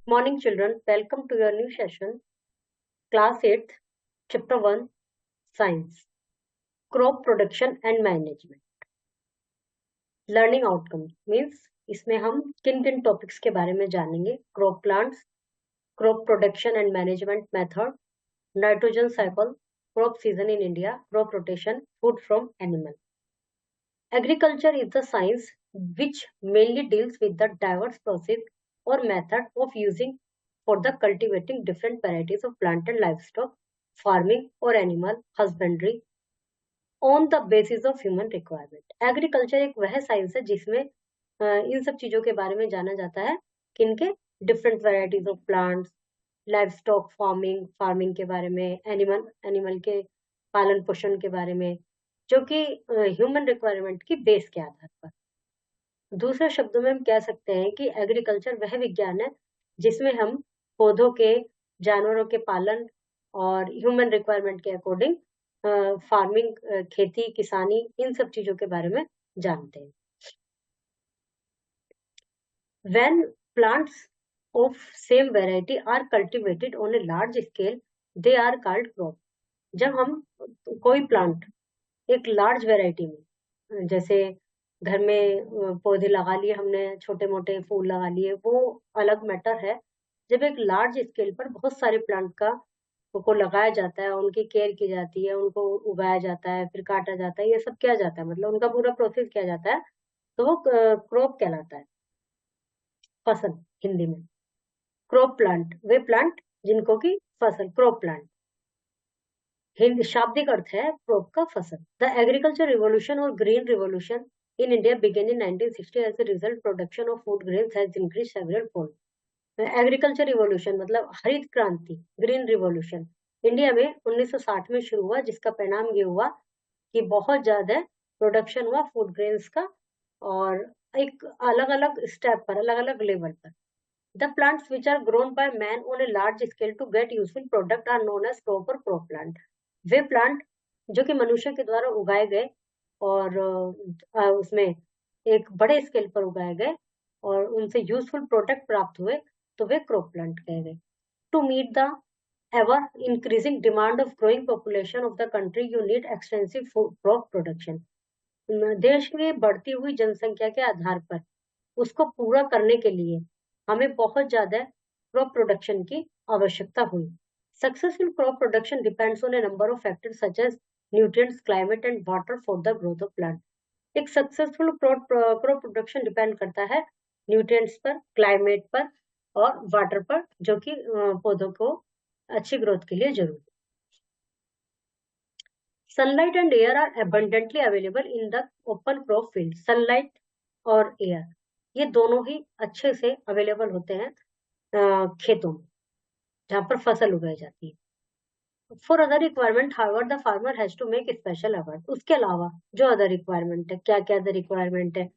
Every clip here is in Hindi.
Morning children, welcome to your new session, class 8th, chapter 1, science, crop production and management. Learning outcomes means इसमें हम किन किन टॉपिक्स के बारे में जानेंगे. Crop plants, crop production and management method, nitrogen cycle, crop season in India, crop rotation, food from animal. Agriculture is the science which mainly deals with the diverse process or method of using for the cultivating different varieties of plant and livestock, farming or animal husbandry on the basis of human requirement. Agriculture एक वह साइंस है जिसमें इन सब चीजों के बारे में जाना जाता है. किनके? Different varieties of plants, live stock farming के बारे में, एनिमल के पालन पोषण के बारे में, जो कि ह्यूमन रिक्वायरमेंट की बेस के आधार पर. दूसरे शब्दों में हम कह सकते हैं कि एग्रीकल्चर वह विज्ञान है जिसमें हम पौधों के, जानवरों के पालन और ह्यूमन रिक्वायरमेंट के अकॉर्डिंग फार्मिंग, खेती, किसानी, इन सब चीजों के बारे में जानते हैं. When plants of same variety are cultivated on a large scale, they are called crop. जब हम कोई प्लांट एक लार्ज वेराइटी में, जैसे घर में पौधे लगा लिए हमने, छोटे मोटे फूल लगा लिए, वो अलग मैटर है. जब एक लार्ज स्केल पर बहुत सारे प्लांट को लगाया जाता है, उनकी केयर की जाती है, उनको उगाया जाता है, फिर काटा जाता है, ये सब किया जाता है, मतलब उनका पूरा प्रोसेस किया जाता है, तो वो क्रॉप कहलाता है. फसल हिंदी में. क्रॉप प्लांट वे प्लांट जिनको की फसल, क्रॉप प्लांट. हिंदी शाब्दिक अर्थ है क्रॉप का फसल. द एग्रीकल्चर रिवोल्यूशन और green revolution in India began in 1960 as a result production of food grains has increased several fold. Agriculture revolution मतलब हरित क्रांति, ग्रीन रिवोल्यूशन इंडिया में 1960 में शुरू हुआ, जिसका परिणाम ये हुआ कि बहुत ज्यादा प्रोडक्शन हुआ फूड ग्रेन्स का, और एक अलग अलग स्टेप पर, अलग अलग लेवल पर. The plants which are grown by man on a large scale to get useful product are known as crop और क्रॉप प्लांट. वे प्लांट जो कि मनुष्य के द्वारा उगाए गए और उसमें एक बड़े स्केल पर उगाए गए और उनसे यूजफुल प्रोडक्ट प्राप्त हुए, तो वे क्रॉप प्लांट कहे गए. To meet the ever increasing demand of growing population of the country you need extensive crop production. देश की बढ़ती हुई जनसंख्या के आधार पर उसको पूरा करने के लिए हमें बहुत ज्यादा क्रॉप प्रोडक्शन की आवश्यकता हुई. Successful crop production depends on a number of factors such as nutrients, climate and water for the growth of plant. एक सक्सेसफुल क्रॉप प्रोडक्शन डिपेंड करता है न्यूट्रिएंट्स पर, क्लाइमेट पर और वाटर पर, जो कि पौधों को अच्छी ग्रोथ के लिए जरूरी. Sunlight and air are abundantly available in the open crop field. Sunlight और एयर ये दोनों ही अच्छे से अवेलेबल होते हैं खेतों में जहां पर फसल उगाई जाती है. For other requirement however the farmer has to make special effort. उसके अलावा जो अदर रिक्वायरमेंट है, क्या क्या अदर रिक्वायरमेंट है?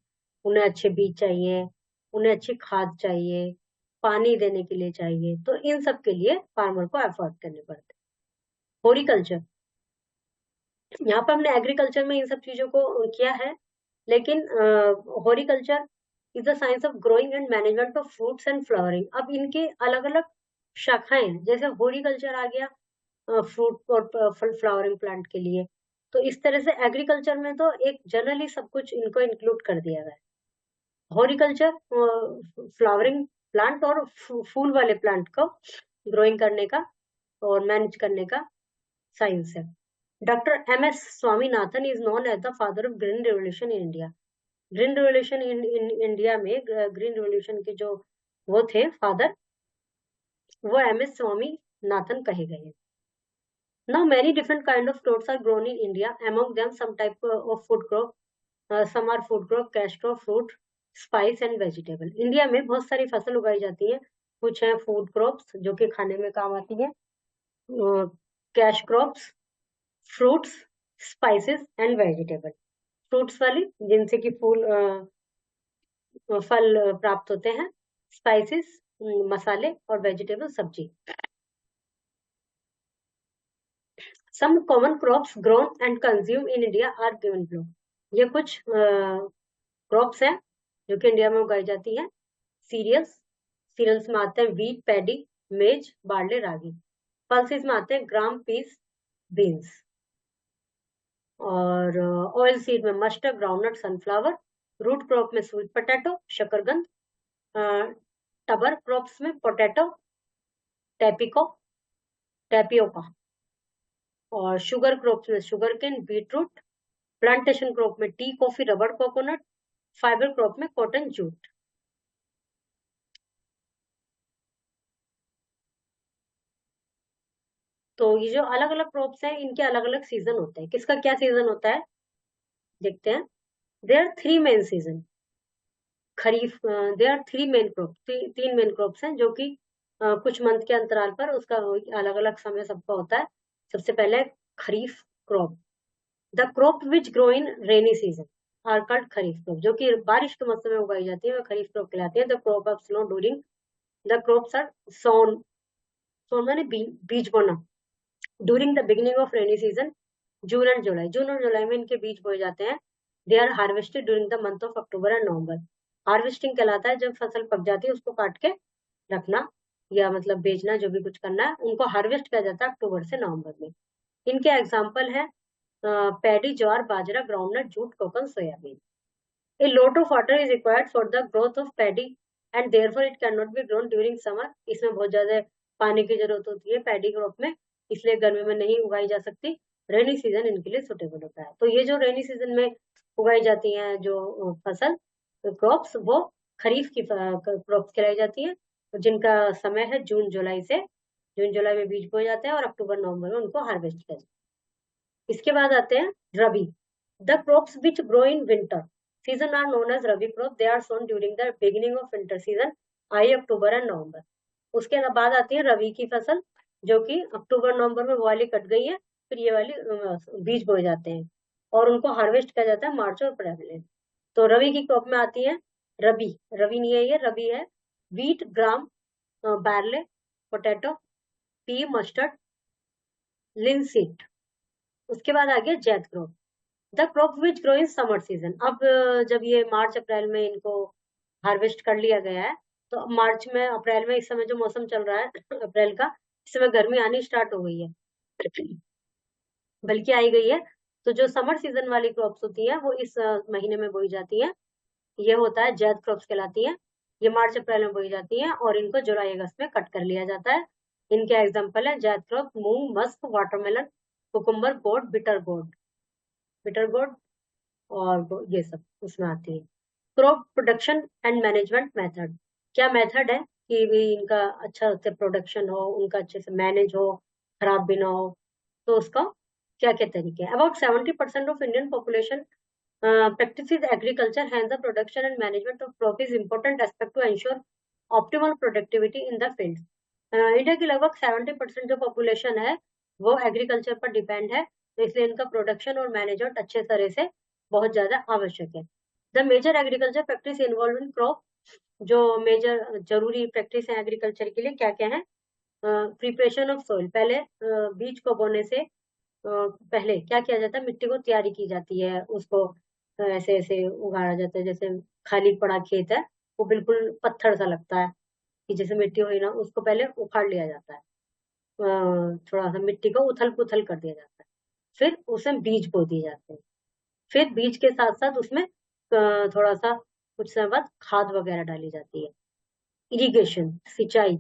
उन्हें अच्छे बीज चाहिए, उन्हें अच्छी खाद चाहिए, पानी देने के लिए चाहिए, तो इन सब के लिए फार्मर को एफर्ट करने पड़ते. हॉर्टिकल्चर, यहाँ पर हमने एग्रीकल्चर में इन सब चीजों को किया है, लेकिन horticulture is the science of growing and management of fruits and flowering. अब इनके अलग अलग शाखाएं हैं. जैसे हॉर्टिकल्चर आ गया फ्रूट और फ्लावरिंग प्लांट के लिए, तो इस तरह से एग्रीकल्चर में तो एक जनरली सब कुछ इनको इंक्लूड कर दिया गया है. हॉर्टिकल्चर फ्लावरिंग प्लांट और फूल वाले प्लांट को ग्रोइंग करने का और मैनेज करने का साइंस है. Doctor MS Swaminathan is known as the father of green revolution in India. Green revolution in India में ग्रीन रिवोल्यूशन के जो वो थे फादर, वो MS स्वामीनाथन कहे गए हैं. Now many different kind of fruits are grown in India. Among them some type of food crop, some are food crop, cash crop, fruit, spice and vegetable. India में बहुत सारी फसल उगाई जाती है. कुछ है फूड क्रॉप्स जो कि खाने में काम आती है, cash crops, fruits, spices and vegetable. Fruits वाली जिनसे कि फल प्राप्त होते हैं, स्पाइसेस मसाले और वेजिटेबल सब्जी. Some common crops grown and consumed in India are given below. ये कुछ क्रॉप्स हैं जो कि इंडिया में उगाई जाती है. सीरियल्स सीरियल्स में आते हैं wheat, paddy, maize, barley, ragi. Pulses में आते हैं ग्राम, पीस, बीन्स। और ऑयल सीड में mustard, groundnut, sunflower. Root crop में स्वीट पोटैटो, शकरकंद। टबर क्रॉप्स में पोटैटो, टैपिको, टैपियोका। और शुगर क्रॉप्स में sugar cane, beetroot. Plantation crop में tea, coffee, rubber, coconut. Fibre crop में कॉटन, जूट। तो ये जो अलग अलग क्रॉप्स हैं इनके अलग अलग सीजन होते हैं। किसका क्या सीजन होता है देखते हैं। There are three main season. Kharif, there are three main crop, तीन मेन क्रॉप्स हैं जो कि कुछ मंथ के अंतराल पर उसका अलग अलग समय सबका होता है। सबसे पहले kharif crop. The crop which grow in rainy season are called kharif crop. जो कि बारिश के मौसम में उगाई जाती है वह खरीफ क्रॉप कहलाती है। The crop of snow during the crops are sown. Sown माने बीज बोना। During the beginning of rainy season, June and July. जून और जुलाई में इनके बीज बोए जाते हैं। They are harvested during the month of October and November. Harvesting कहलाता है जब फसल पक जाती है उसको काट के रखना या मतलब बेचना, जो भी कुछ करना है उनको हार्वेस्ट किया जाता है अक्टूबर से नवंबर में। इनके एग्जाम्पल है paddy, jowar, bajra, groundnut, jute, cotton, soybean. A lot of water is required for the growth of paddy and therefore it cannot be grown during summer. इसमें बहुत ज्यादा पानी की जरूरत होती है पैडी क्रॉप में, इसलिए गर्मी में नहीं उगाई जा सकती। रेनी सीजन इनके लिए सुटेबल होता है। तो ये जो रेनी सीजन में उगाई जाती हैं जो फसल क्रॉप्स, वो खरीफ की क्रॉप्स कहलाई जाती है, जिनका समय है जून जुलाई से। जून जुलाई में बीज बोए जाते हैं और अक्टूबर नवंबर में उनको हार्वेस्ट किया जाता है। इसके बाद आते हैं rabi. The crops which grow in winter season are known as rabi crop. They are sown during the beginning of winter season, I, October and नवंबर। उसके बाद आती है रबी की फसल, जो कि अक्टूबर नवंबर में वो वाली कट गई है, फिर ये वाली बीज बोए जाते हैं और उनको हार्वेस्ट किया जाता है मार्च और अप्रैल में। तो रबी की क्रॉप में आती है रबी, रबी नहीं है ये, रबी है wheat, gram, barley, potato, pea, mustard, linseed. उसके बाद आ गया zaid crop. The crop which grow in summer season. अब जब ये मार्च अप्रैल में इनको हार्वेस्ट कर लिया गया है, तो मार्च में अप्रैल में इस समय जो मौसम चल रहा है अप्रैल का, इस समय गर्मी आनी स्टार्ट हो गई है, बल्कि आई गई है। तो जो समर सीजन वाली क्रॉप्स होती है वो इस महीने में बोई जाती है। ये होता है जैद क्रॉप्स कहलाती है। ये मार्च अप्रैल में बोई जाती है और इनको जुलाई अगस्त में कट कर लिया जाता है। इनके एग्जाम्पल है जैद क्रॉप, मूंग, मस्क, वाटरमेलन, कुकुम्बर, गोड, बिटर गोड, बिटर गोड और ये सब उसमें आती है। Crop production and management method. क्या मेथड है कि भी इनका अच्छा से प्रोडक्शन हो, उनका अच्छे से मैनेज हो, खराब भी ना हो, तो उसका क्या क्या तरीके हैं। About 70% of Indian population practices agriculture, hence the production and management of crop is important aspect to ensure optimal productivity in the field. India की लगभग 70% जो पॉपुलेशन है वो एग्रीकल्चर पर डिपेंड है, तो इसलिए इनका प्रोडक्शन और मैनेजमेंट अच्छे तरह से बहुत ज्यादा आवश्यक है। The major agriculture practice involve in crop. जो मेजर जरूरी प्रैक्टिस है एग्रीकल्चर के लिए क्या क्या है। प्रिपरेशन ऑफ सोइल, पहले बीज को बोने से पहले क्या किया जाता है, मिट्टी को तैयारी की जाती है, उसको ऐसे ऐसे उगाड़ा जाता है। जैसे खाली पड़ा खेत है, वो बिल्कुल पत्थर सा लगता है कि जैसे मिट्टी हुई ना, उसको पहले उखाड़ लिया जाता है, थोड़ा सा मिट्टी को उथल पुथल कर दिया जाता है, फिर उसमें बीज बो दिए जाते हैं। फिर बीज के साथ साथ उसमें थोड़ा सा कुछ समय बाद खाद वगैरह डाली जाती है, इरिगेशन, सिंचाई।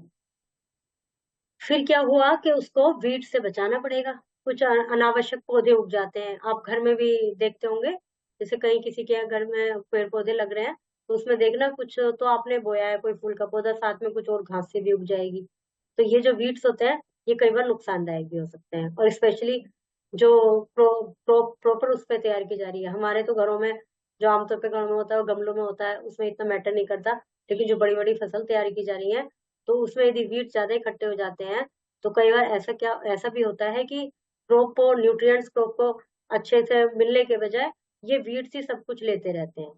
फिर क्या हुआ कि उसको वीड से बचाना पड़ेगा। कुछ अनावश्यक पौधे उग जाते हैं, आप घर में भी देखते होंगे, जैसे कहीं किसी के घर में पेड़ पौधे लग रहे हैं, तो उसमें देखना कुछ तो आपने बोया है कोई फूल का पौधा, साथ में कुछ और घास से भी उग जाएगी। तो ये जो वीड्स होते हैं ये कई बार नुकसानदायक भी हो सकते हैं, और स्पेशली जो प्रॉपर उस पर तैयार की जा रही है। हमारे तो घरों में जो आमतौर पे घरों में होता है वो गमलों में होता है, उसमें इतना मैटर नहीं करता। लेकिन जो बड़ी बड़ी फसल तैयार की जा रही है, तो उसमें यदि वीट ज्यादा इकट्ठे हो जाते हैं, तो कई बार ऐसा भी होता है कि क्रॉप को न्यूट्रिएंट्स क्रॉप को अच्छे से मिलने के बजाय ये वीड्स ही सब कुछ लेते रहते हैं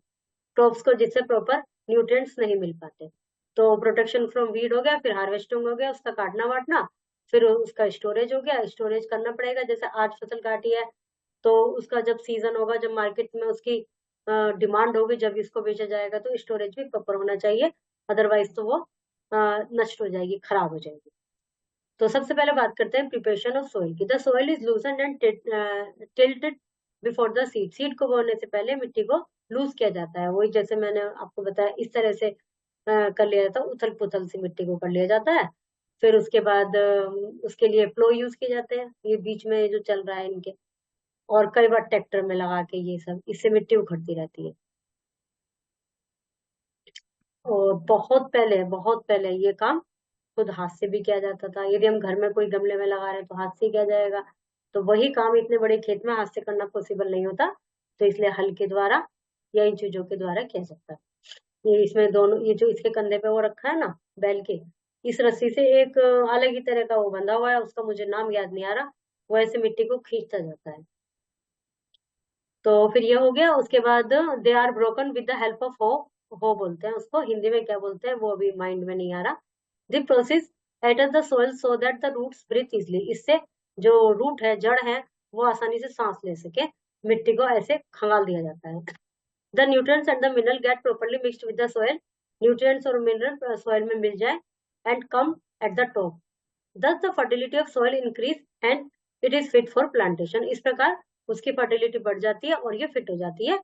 क्रॉप्स को, जिससे प्रॉपर न्यूट्रिएंट्स नहीं मिल पाते। तो प्रोटेक्शन फ्रॉम वीड हो गया, फिर हार्वेस्टिंग हो गया, उसका काटना वाटना, फिर उसका स्टोरेज हो गया। स्टोरेज करना पड़ेगा, जैसे आज फसल काटी है तो उसका जब सीजन होगा, जब मार्केट में उसकी डिमांड होगी, जब इसको बेचा जाएगा, तो स्टोरेज भी प्रॉपर होना चाहिए, अदरवाइज तो वो नष्ट हो जाएगी, खराब हो जाएगी। तो सबसे पहले बात करते हैं प्रिपरेशन ऑफ सोइल की। The soil is लूजन and tilted before the seed. Seed को बोने से पहले मिट्टी को लूज किया जाता है। वही जैसे मैंने आपको बताया, इस तरह से कर लिया जाता है, उथल पुथल सी मिट्टी को कर लिया जाता है। फिर उसके बाद उसके लिए प्लो यूज किए जाते हैं, ये बीच में जो चल रहा है इनके। और कई बार ट्रैक्टर में लगा के ये सब, इससे मिट्टी उखड़ती रहती है। और बहुत पहले ये काम खुद हाथ से भी किया जाता था। यदि हम घर में कोई गमले में लगा रहे हैं तो हाथ से किया जाएगा। तो वही काम इतने बड़े खेत में हाथ से करना पॉसिबल नहीं होता, तो इसलिए हल के द्वारा या इन चीजों के द्वारा किया जाता है। ये इसमें दोनों, ये जो इसके कंधे पे वो रखा है ना बैल के, इस रस्सी से एक अलग ही तरह का वो बंधा हुआ है, उसका मुझे नाम याद नहीं आ रहा। वो ऐसे मिट्टी को खींचता जाता है। तो फिर ये हो गया। उसके बाद they are broken with the help of hoe बोलते हैं उसको, हिंदी में क्या बोलते हैं वो अभी माइंड में नहीं आ रहा। The process eats the soil so that the roots breathe easily. इससे जो रूट है, जड़ है, वो आसानी से सांस ले सके। मिट्टी को ऐसे खंगाल दिया जाता है। The nutrients and the mineral get properly mixed with the soil. Nutrients और मिनरल सॉइल में मिल जाए and come at the top. Thus the fertility of soil increase and it is fit for plantation। इस प्रकार उसकी फर्टिलिटी बढ़ जाती है और ये फिट हो जाती है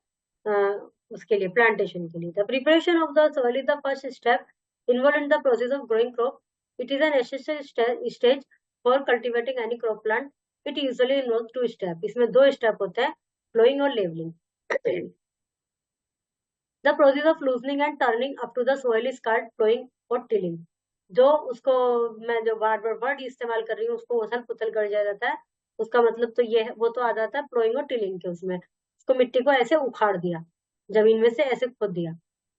उसके लिए, प्लांटेशन के लिए। The preparation of the soil is the first step involve in the process of growing crop. It is an essential stage for cultivating any crop plant. It usually involve two step. इसमें दो स्टेप होते हैं, फ्लोइंग और levelling. The process of loosening and turning up to the soil is called ploughing और टिलिंग। जो उसको, मैं जो बार बार वर्ड इस्तेमाल कर रही हूँ उसको उथल पुथल कर दिया जाता है, उसका मतलब तो ये है, वो तो आ जाता है फ्लोइंग और टिलिंग के उसमें। उसको मिट्टी को ऐसे उखाड़ दिया, जमीन में से ऐसे खोद दिया।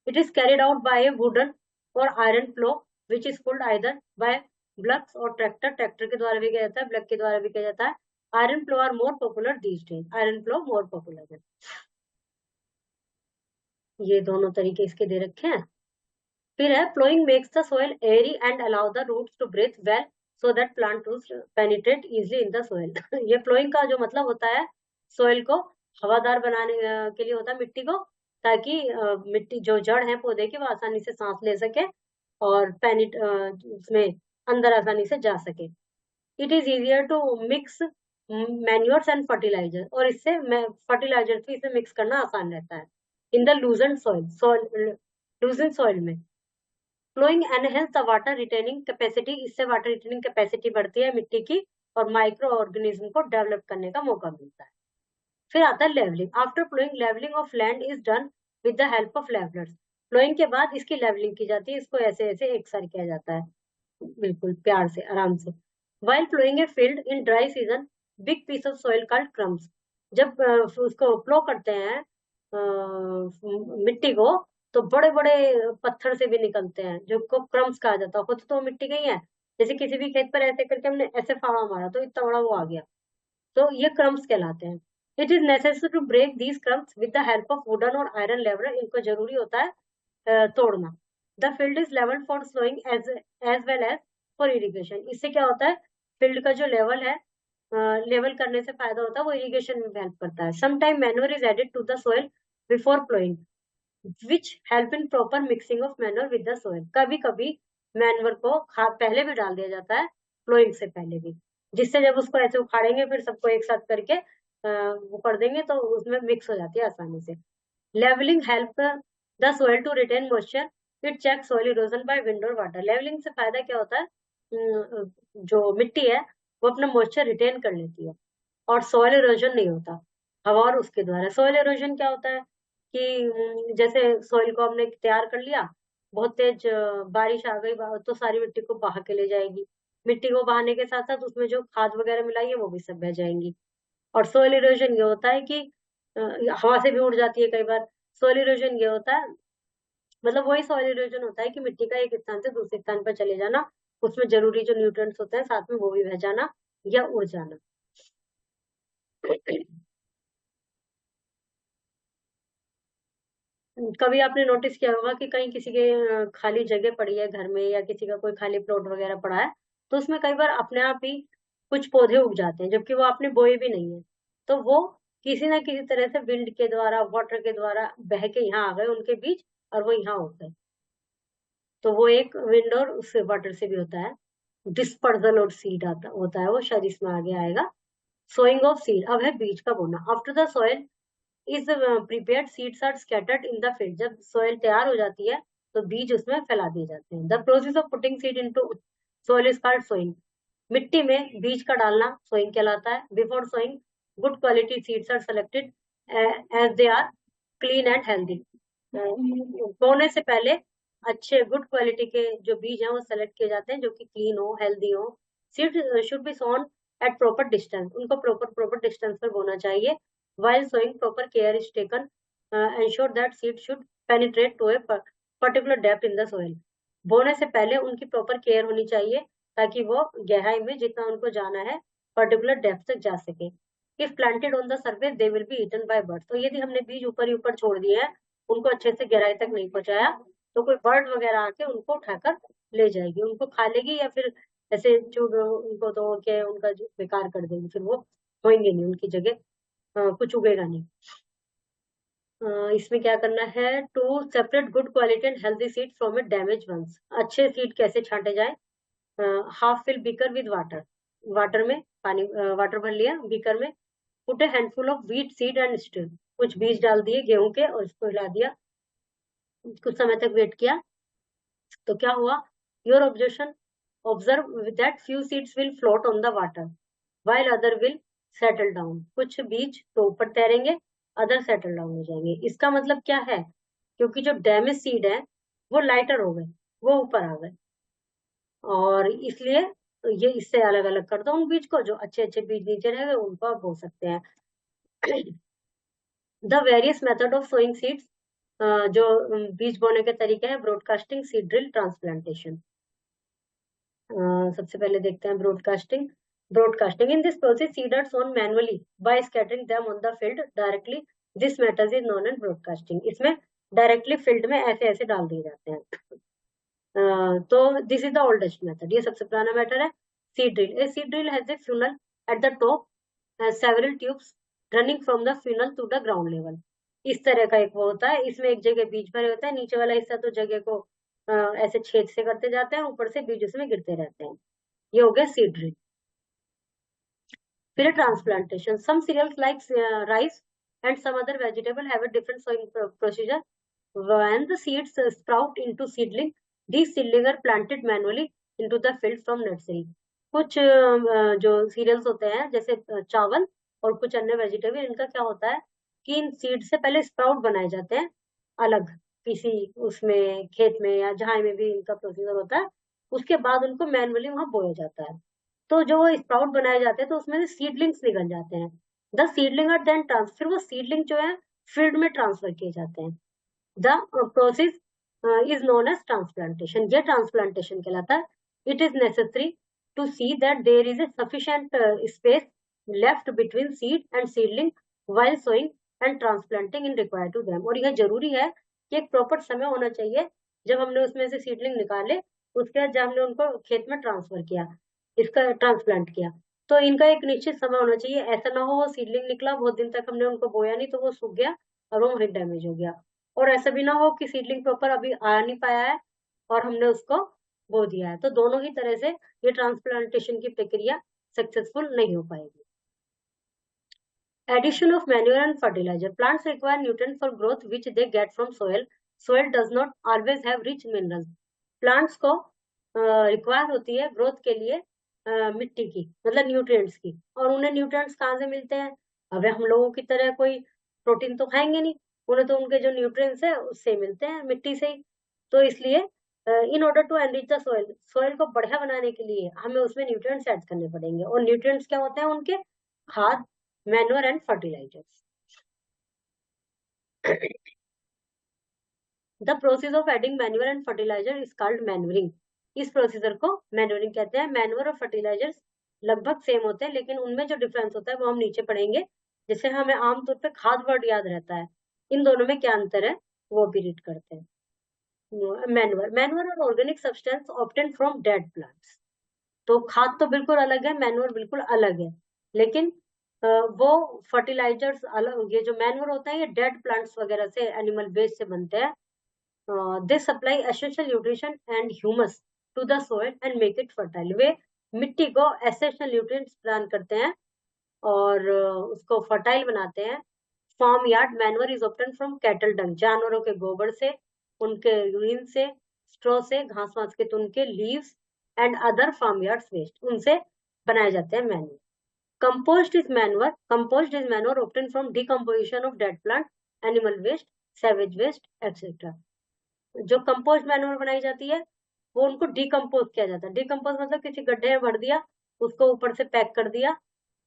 It is carried out by a wooden और iron plough which is pulled either by bullocks और ट्रैक्टर। ट्रैक्टर के द्वारा भी किया जाता है, ब्लक के द्वारा भी किया जाता है। Iron plough are more popular these days. Iron plough more popular है। ये दोनों तरीके इसके दे रखे हैं। फिर है ploughing makes the soil airy and allow the roots to breathe well so that plant roots penetrate easily in the soil. ये फ्लोइंग का जो मतलब होता है, सोइल को हवादार बनाने के लिए होता है, मिट्टी को, ताकि मिट्टी जो जड़ है पौधे की वो आसानी से सांस ले सके और उसमें अंदर आसानी से जा सके। It is easier to mix manures and fertiliser. और इससे फर्टिलाइजर भी इसे मिक्स करना आसान रहता है in the loosen soil, loosen soil में। Ploughing enhance the water retaining capacity. इससे वाटर रिटेनिंग कैपेसिटी बढ़ती है मिट्टी की और माइक्रो ऑर्गेनिज्म को डेवलप करने का मौका मिलता है। फिर आता है levelling. After ploughing levelling of land is done with the help of levellers. Ploughing के बाद इसकी लेवलिंग की जाती है, इसको ऐसे ऐसे एक साथ किया जाता है, बिल्कुल प्यार से, आराम से। While ploughing a field in dry season big piece of soil called crumbs. जब उसको फ्लो करते हैं मिट्टी को, तो बड़े बड़े पत्थर से भी निकलते हैं जो को क्रम्स कहा जाता है। खुद तो मिट्टी का ही है, जैसे किसी भी खेत पर ऐसे करके हमने ऐसे फावड़ा मारा तो इतना बड़ा वो आ गया, तो ये क्रम्स कहलाते हैं। It is necessary to break these crumbs with the help of wooden और आयरन लेवलर। इनको जरूरी होता है तोड़ना। The field is level for sowing as well as for irrigation. इससे क्या होता है, फील्ड का जो लेवल है, लेवल करने से फायदा होता है, वो इरिगेशन में हेल्प करता है। Sometime manure is added to the soil before ploughing which help in proper mixing of manure with the soil. कभी कभी मैन्योर को खाद पहले भी डाल दिया जाता है, फ्लोइंग से पहले भी, जिससे जब उसको ऐसे उखाड़ेंगे फिर सबको एक साथ करके वो कर देंगे तो उसमें मिक्स हो जाती है आसानी से। Levelling help the soil to retain moisture. It check soil erosion by wind और वाटर। लेवलिंग से फायदा क्या होता है, जो मिट्टी है वो अपना मॉइस्चर रिटेन कर लेती है और सॉइल इरोजन नहीं होता हवा और उसके द्वारा। सॉइल इरोजन क्या होता है कि जैसे सॉइल को हमने तैयार कर लिया, बहुत तेज बारिश आ गई तो सारी मिट्टी को बहा के ले जाएगी। मिट्टी को बहाने के साथ साथ उसमें जो खाद वगैरह मिलाई है वो भी सब बह जाएंगी। और सोइल इरोजन ये होता है कि हवा से भी उड़ जाती है कई बार। सोइल इरोजन ये होता है, मतलब वही सॉइल इरोजन होता है कि मिट्टी का एक स्थान से दूसरे स्थान पर चले जाना, उसमें जरूरी जो न्यूट्रिएंट्स होते हैं साथ में वो भी बह जाना या उड़ जाना। कभी आपने नोटिस किया होगा कि कहीं किसी के खाली जगह पड़ी है घर में, या किसी का कोई खाली प्लॉट वगैरह पड़ा है, तो उसमें कई बार अपने आप ही कुछ पौधे उग जाते हैं जबकि वो आपने बोए भी नहीं है। तो वो किसी ना किसी तरह से विंड के द्वारा, वाटर के द्वारा बह के यहाँ आ गए उनके बीच और वो यहाँ हो गए। तो वो एक विंड और उस वाटर से भी होता है। डिस्पर्जल और सीड आता होता है, वो शायद इसमें आगे आएगा। सोइंग ऑफ सीड, अब है बीज का बोना। After the soil is prepared, seeds are scattered in the field. जब सोइल तैयार हो जाती है तो बीज उसमें फैला दिए जाते हैं। The process of putting seed into soil is called sowing. मिट्टी में बीज का डालना सोइंग कहलाता है। Before sowing good quality seeds are selected as they are clean and healthy. बोने से पहले अच्छे गुड क्वालिटी के जो बीज हैं वो सेलेक्ट किए जाते हैं, जो कि क्लीन हो, हेल्दी हो। Seed should be sown at proper distance, उनको प्रॉपर डिस्टेंस पर बोना चाहिए। while sowing proper care is taken, ensure that seed should penetrate to a particular depth in the soil। बोने से पहले उनकी प्रॉपर केयर होनी चाहिए ताकि वो गहराई में जितना उनको जाना है पर्टिकुलर डेप्थ तक जा सके। If planted on the surface they will be eaten by birds. तो यदि हमने बीज ऊपर ही ऊपर छोड़ दिए हैं, उनको अच्छे से गहराई तक नहीं पहुंचाया, तो कोई बर्ड वगैरह आके उनको उठाकर ले जाएगी, उनको खा लेगी, या फिर ऐसे चूड़ उनको तोड़ के उनका बेकार कर देगी, फिर वो होंगे नहीं उनकी जगह, कुछ उगेगा नहीं। इसमें क्या करना है, to separate good quality and healthy seed from a damage ones. अच्छे सीड कैसे छांटे जाए। Half fill beaker with water, water में पानी, वाटर भर लिया बीकर में। Put a handful of wheat seed and stir, कुछ बीज डाल दिए गेहूं के और इसको हिला दिया, कुछ समय तक वेट किया। तो क्या हुआ, your observation, observe that few seeds will float on the water while other will settle down। कुछ बीज तो ऊपर तैरेंगे, अदर सेटल डाउन हो जाएंगे। इसका मतलब क्या है, क्योंकि जो डैमेज सीड है वो लाइटर हो गए, वो ऊपर आ गए, और इसलिए ये इससे अलग अलग कर दो उन बीज को। जो अच्छे अच्छे बीज नीचे रह गए उनको आप बो सकते हैं। The various method of sowing seeds, जो बीज बोने के तरीके हैं। Broadcasting, seed drill, transplantation. सबसे पहले देखते हैं broadcasting. Broadcasting, in this process seed are sown manually by scattering them on the field directly. This method is known as broadcasting. इसमें डायरेक्टली फील्ड में ऐसे ऐसे डाल दिए जाते हैं। तो this is the oldest method, ये सबसे पुराना मेथड है। Seed drill, a seed drill has a funnel at the top, several tubes running from the funnel to the ground level. इस तरह का एक वो होता है, इसमें एक जगह बीज भरे होता है, नीचे वाला हिस्सा तो जगह को ऐसे छेद से करते जाते हैं, ऊपर से बीज उसमें गिरते रहते हैं। ये हो गया सीड ड्रिल। फिर transplantation, some cereals like rice and some other vegetable have a different sowing procedure. When the seeds sprout into seedling, these seedling are planted manually into the field from nursery। कुछ जो सीरियल्स होते हैं जैसे चावल और कुछ अन्य वेजिटेबल, इनका क्या होता है कि इन सीड से पहले स्प्राउट बनाए जाते हैं अलग किसी उसमें खेत में या जहां में भी इनका प्रोसीजर होता है, उसके बाद उनको मैनुअली वहां बोया जाता है। तो जो वो स्प्राउट बनाए जाते हैं तो उसमें से सीडलिंग्स निकल जाते हैं। The seedling are then transfer, फिर वो सीडलिंग जो है फील्ड में ट्रांसफर किए जाते हैं। The process is known as transplantation। ये transplantation कहलाता है। It is necessary to see that there is a sufficient space left between seed and seedling while sowing and transplanting in required to them। और यह जरूरी है कि एक प्रॉपर समय होना चाहिए जब हमने उसमें से सीडलिंग निकाले, उसके बाद जब हमने उनको खेत में ट्रांसफर किया, इसका ट्रांसप्लांट किया, तो इनका एक निश्चित समय होना चाहिए। ऐसा ना हो वो सीडलिंग निकला, बहुत दिन तक हमने उनको बोया नहीं तो वो सूख गया और वो वहीं डैमेज हो गया। और ऐसा भी ना हो कि सीडलिंग प्रॉपर अभी आ नहीं पाया है और हमने उसको बो दिया है, तो दोनों ही तरह से ये ट्रांसप्लांटेशन की प्रक्रिया सक्सेसफुल नहीं हो पाएगी। Addition of manure and fertilizer, plants require nutrients for growth which they get from soil। Soil does not always have rich minerals। Plants को रिक्वायर होती है ग्रोथ के लिए मिट्टी की, मतलब न्यूट्रिएंट्स की, और उन्हें न्यूट्रिएंट्स कहाँ से मिलते हैं। अब हम लोगों की तरह कोई प्रोटीन तो खाएंगे नहीं, उन्हें तो उनके जो न्यूट्रिएंट्स है उससे मिलते हैं, मिट्टी से ही। तो इसलिए in order to enrich the soil, soil को बढ़िया बनाने के लिए हमें उसमें न्यूट्रिएंट्स ऐड करने पड़ेंगे। और न्यूट्रिएंट्स क्या होते हैं उनके, खाद, manure and fertilisers. The process of adding manure and fertiliser is called manuring. इस प्रोसीजर को मैन्योरिंग कहते हैं। मैन्योर और फर्टिलाइजर्स लगभग सेम होते हैं, लेकिन उनमें जो डिफरेंस होता है वो हम नीचे पढ़ेंगे। जैसे हमें आमतौर पे खाद वर्ड याद रहता है, इन दोनों में क्या अंतर है वो भी रीड करते हैं। मैन्योर, मैन्योर और organic substance obtain from dead plants. तो खाद तो बिल्कुल अलग है, मैन्योर बिल्कुल अलग है, लेकिन वो फर्टिलाइजर्स अलग। ये जो मैन्योर होता है ये डेड प्लांट्स वगैरह से, एनिमल वेस्ट से बनते हैं। They supply essential nutrition and humus to the soil and make it fertile. वे मिट्टी को एसेंशियल न्यूट्रिएंट्स प्रदान करते हैं और उसको फर्टाइल बनाते हैं। Farmyard manure is obtain from cattle dung, जानवरों के गोबर से, उनके यूरिन से, स्ट्रॉ से, घास वास के तुन के, leaves and other farmyard waste, उनसे बनाए जाते हैं manure. Compost is manure obtained from decomposition of dead plant, animal waste, savage waste, etc. जो कंपोस्ट मैन्योर बनाई जाती है वो उनको डिकम्पोज किया जाता है। डिकम्पोज मतलब किसी गड्ढे में भर दिया, उसको ऊपर से पैक कर दिया,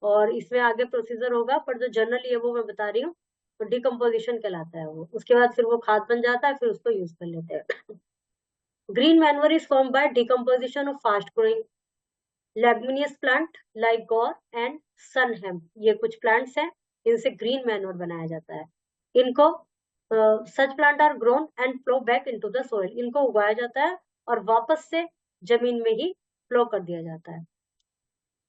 और इसमें आगे प्रोसीजर होगा, पर जो जनरली है वो मैं बता रही हूँ। तो डिकम्पोजिशन कहलाता है वो। उसके बाद फिर वो खाद बन जाता है, फिर उसको यूज कर लेते हैं। Green manure is form by decomposition of fast growing leguminous plant like guar and sunhemp, ये कुछ प्लांट्स हैं, इनसे ग्रीन मैन्योर बनाया जाता है। इनको such plant are grown and plough back into the soil, इनको उगाया जाता है और वापस से जमीन में ही फ्लो कर दिया जाता है।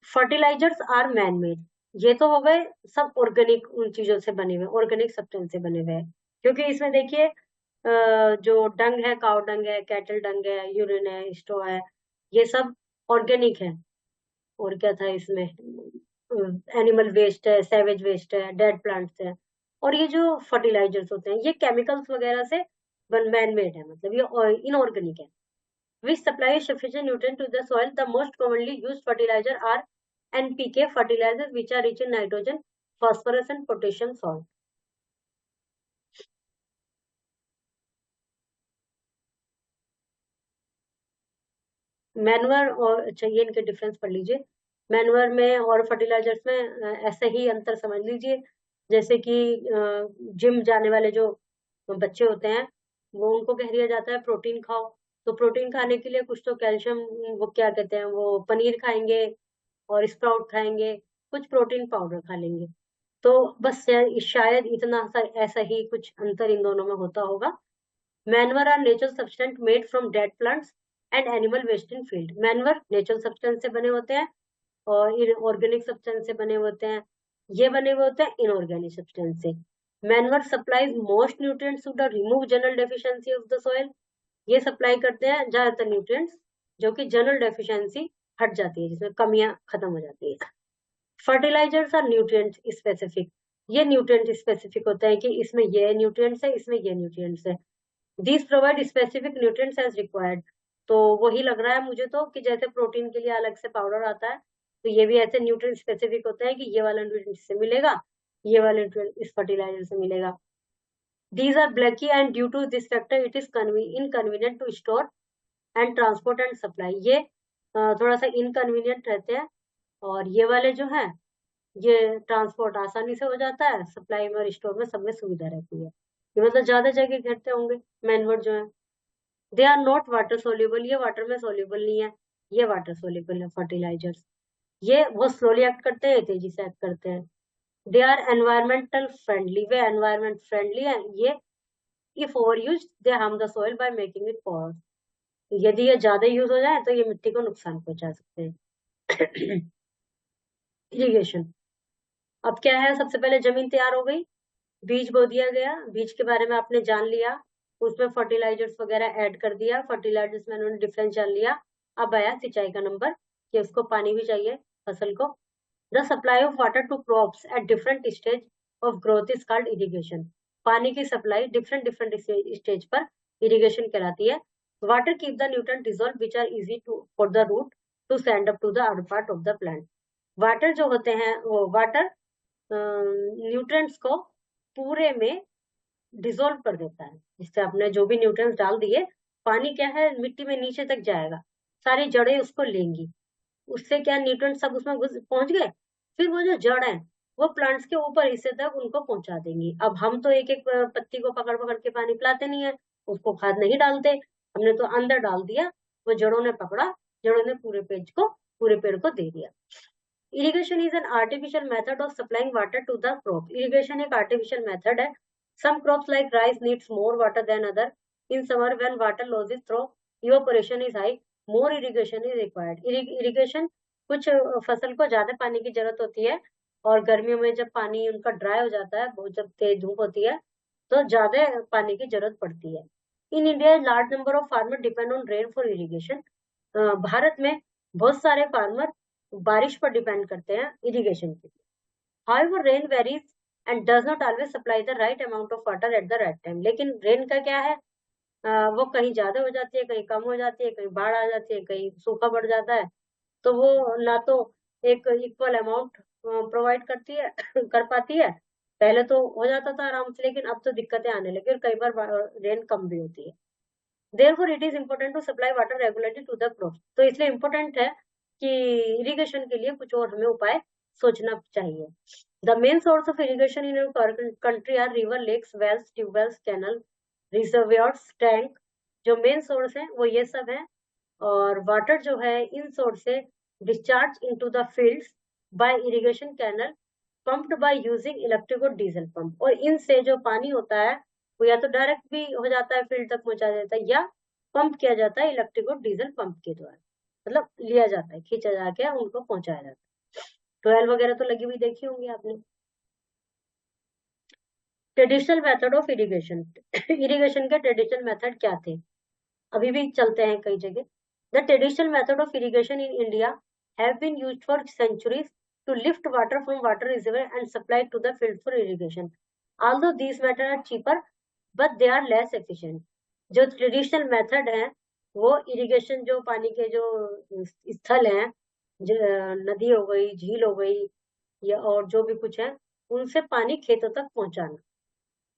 फर्टिलाइजर्स आर मैन मेड, ये तो हो गए सब ऑर्गेनिक उन चीजों से बने हुए, ऑर्गेनिक सब्सटेंस से बने हुए हैं। क्योंकि इसमें देखिए जो डंग है, काउ डंग है, कैटल डंग है, यूरिन है, स्ट्रॉ है, ये सब ऑर्गेनिक है। और क्या था इसमें, एनिमल वेस्ट है, सेवेज वेस्ट है, डेड प्लांट्स है। और ये जो फर्टिलाइजर्स होते हैं ये केमिकल्स वगैरह से मैन मेड है, मतलब ये इनऑर्गेनिक है। Which supply sufficient nutrient to the soil, the most commonly used fertiliser are NPK fertilisers which are rich in nitrogen, phosphorus and potassium salt. Manure और, अच्छा ये इनके डिफरेंस पढ़ लीजिए। मैनुअर में और फर्टिलाइजर्स में ऐसे ही अंतर समझ लीजिए। जैसे कि जिम जाने वाले जो बच्चे होते हैं वो, उनको कह दिया जाता है प्रोटीन खाओ। तो प्रोटीन खाने के लिए कुछ तो कैल्शियम, वो क्या कहते हैं, वो पनीर खाएंगे और स्प्राउट खाएंगे, कुछ प्रोटीन पाउडर खा लेंगे। तो बस शायद इतना सा ऐसा ही कुछ अंतर इन दोनों में होता होगा। Manure are natural substance made from dead plants and animal waste in field. Manure natural substance से बने होते हैं और इनऑर्गेनिक सब्सटेंस से बने होते हैं। ये बने हुए होते हैं इनऑर्गेनिक सब्सटेंस से। Manure supplies most nutrients to the remove general deficiency of the soil. ये सप्लाई करते हैं ज्यादातर न्यूट्रिएंट्स जो कि जनरल डेफिशिएंसी हट जाती है, जिसमें कमियां खत्म हो जाती है। फर्टिलाइजर्स आर न्यूट्रिएंट स्पेसिफिक, ये न्यूट्रिएंट स्पेसिफिक होते हैं कि इसमें ये न्यूट्रिएंट्स है, इसमें ये न्यूट्रिएंट्स है। These provide specific nutrients as required. तो वही लग रहा है मुझे तो कि जैसे प्रोटीन के लिए अलग से पाउडर आता है, तो ये भी ऐसे न्यूट्रिएंट स्पेसिफिक होता है कि ये वाला न्यूट्रिएंट इससे मिलेगा, ये वाला न्यूट्रिएंट इस फर्टिलाइजर से मिलेगा। These are blacky and due to this factor it is inconvenient to store and transport and supply. ये थोड़ा सा इनकन्वीनियंट रहते हैं, और ये वाले जो है ये ट्रांसपोर्ट आसानी से हो जाता है, सप्लाई में और स्टोर में सब में सुविधा रहती है। ये मतलब ज्यादा जगह घेरते होंगे मैनवर जो है। They are not water soluble, ये वाटर में सोल्यूबल नहीं है, ये वाटर सोल्यूबल है फर्टिलाइजर्स। ये बहुत स्लोली एक्ट करते हैं, तेजी से एक्ट करते हैं। दे आर एनवायरमेंटल फ्रेंडली, वे एनवायरमेंट फ्रेंडली है। ये if over use they harm the soil by making it porous, यदि ये ज्यादा यूज हो जाए तो ये मिट्टी को नुकसान पहुंचा सकते हैं। इरिगेशन, अब क्या है, सबसे पहले जमीन तैयार हो गई, बीज बो दिया गया, बीज के बारे में आपने जान लिया, उसमें फर्टिलाइजर्स वगैरह ऐड कर दिया, फर्टिलाइजर्स में उन्होंने डिफरेंस जान लिया। अब आया सिंचाई का नंबर कि उसको पानी भी चाहिए फसल को। The supply of water to crops at different stage of growth is called irrigation. पानी की सप्लाई डिफरेंट डिफरेंट स्टेज पर इरिगेशन कहलाती है। Water keep the nutrient dissolve which are easy to for the root to send up to the other part of the plant. Water जो होते हैं वो वाटर न्यूट्रिएंट्स को पूरे में डिसॉल्व कर देता है, जिससे आपने जो भी न्यूट्रिएंट्स डाल दिए, पानी क्या है मिट्टी में नीचे तक जाएगा, सारी जड़ें उसको लेंगी, उससे क्या न्यूट्रिएंट्स सब उसमें पहुंच गए, फिर वो जो जड़ है वो प्लांट्स के ऊपर हिस्से तक उनको पहुंचा देंगी। अब हम तो एक एक पत्ती को पकड़ पकड़ के पानी पिलाते नहीं है, उसको खाद नहीं डालते, हमने तो अंदर डाल दिया, वो जड़ों ने पकड़ा, जड़ों ने पूरे पेड़ को दे दिया। Irrigation is an artificial method of supplying water to the crop. Irrigation एक आर्टिफिशियल मेथड है। Some crops like rice needs more water than other. In summer, when water losses through evaporation is high, more irrigation is required. Irrigation कुछ फसल को ज्यादा पानी की जरूरत होती है, और गर्मियों में जब पानी उनका ड्राई हो जाता है, बहुत जब तेज धूप होती है तो ज्यादा पानी की जरूरत पड़ती है। In India large number of farmer depend on rain for irrigation. Bharat में बहुत सारे फार्मर बारिश पर डिपेंड करते हैं इरिगेशन के लिए। However, rain varies and does not always supply the right amount of water at the right time. लेकिन रेन का क्या है, वो कहीं ज्यादा हो जाती है, कहीं कम हो जाती है, कहीं बाढ़ आ जाती है, कहीं सूखा पड़ जाता है। तो वो ना तो एक इक्वल अमाउंट प्रोवाइड करती है कर पाती है। पहले तो हो जाता था आराम से, लेकिन अब तो दिक्कतें आने लगी और कई बार रेन कम भी होती है। Therefore, it is important to supply water regularly to the crops. तो इसलिए इम्पोर्टेंट है कि इरिगेशन के लिए कुछ और हमें उपाय सोचना चाहिए। The main source of irrigation in our country are river, lakes, wells, tubewells, canal, reservoirs, tank। जो मेन सोर्स है वो ये सब है। और वाटर जो है इन सोर्स से discharge into the fields by irrigation canal, pumped by using electric और डीजल पंप। और इनसे जो पानी होता है वो या तो डायरेक्ट भी हो जाता है, फील्ड तक पहुंचा जाता है, या पंप किया जाता है इलेक्ट्रिक और डीजल पंप के द्वारा। मतलब लिया जाता है, खींचा जाके उनको पहुंचाया जाता है। ट्वेल्व वगैरह तो लगी हुई देखी होंगी आपने। Traditional method of irrigation. Irrigation के ट्रेडिशनल मेथड क्या थे, अभी भी चलते हैं कई जगह। The traditional method of irrigation in India have been used for centuries to lift water from water reservoir and supply to the field for irrigation. Although these method are cheaper but they are less efficient. जो ट्रेडिशनल मेथड है वो इरिगेशन, जो पानी के जो स्थल हैं, नदी हो गई, झील हो गई, या और जो भी कुछ है, उनसे पानी खेतों तक पहुंचाना,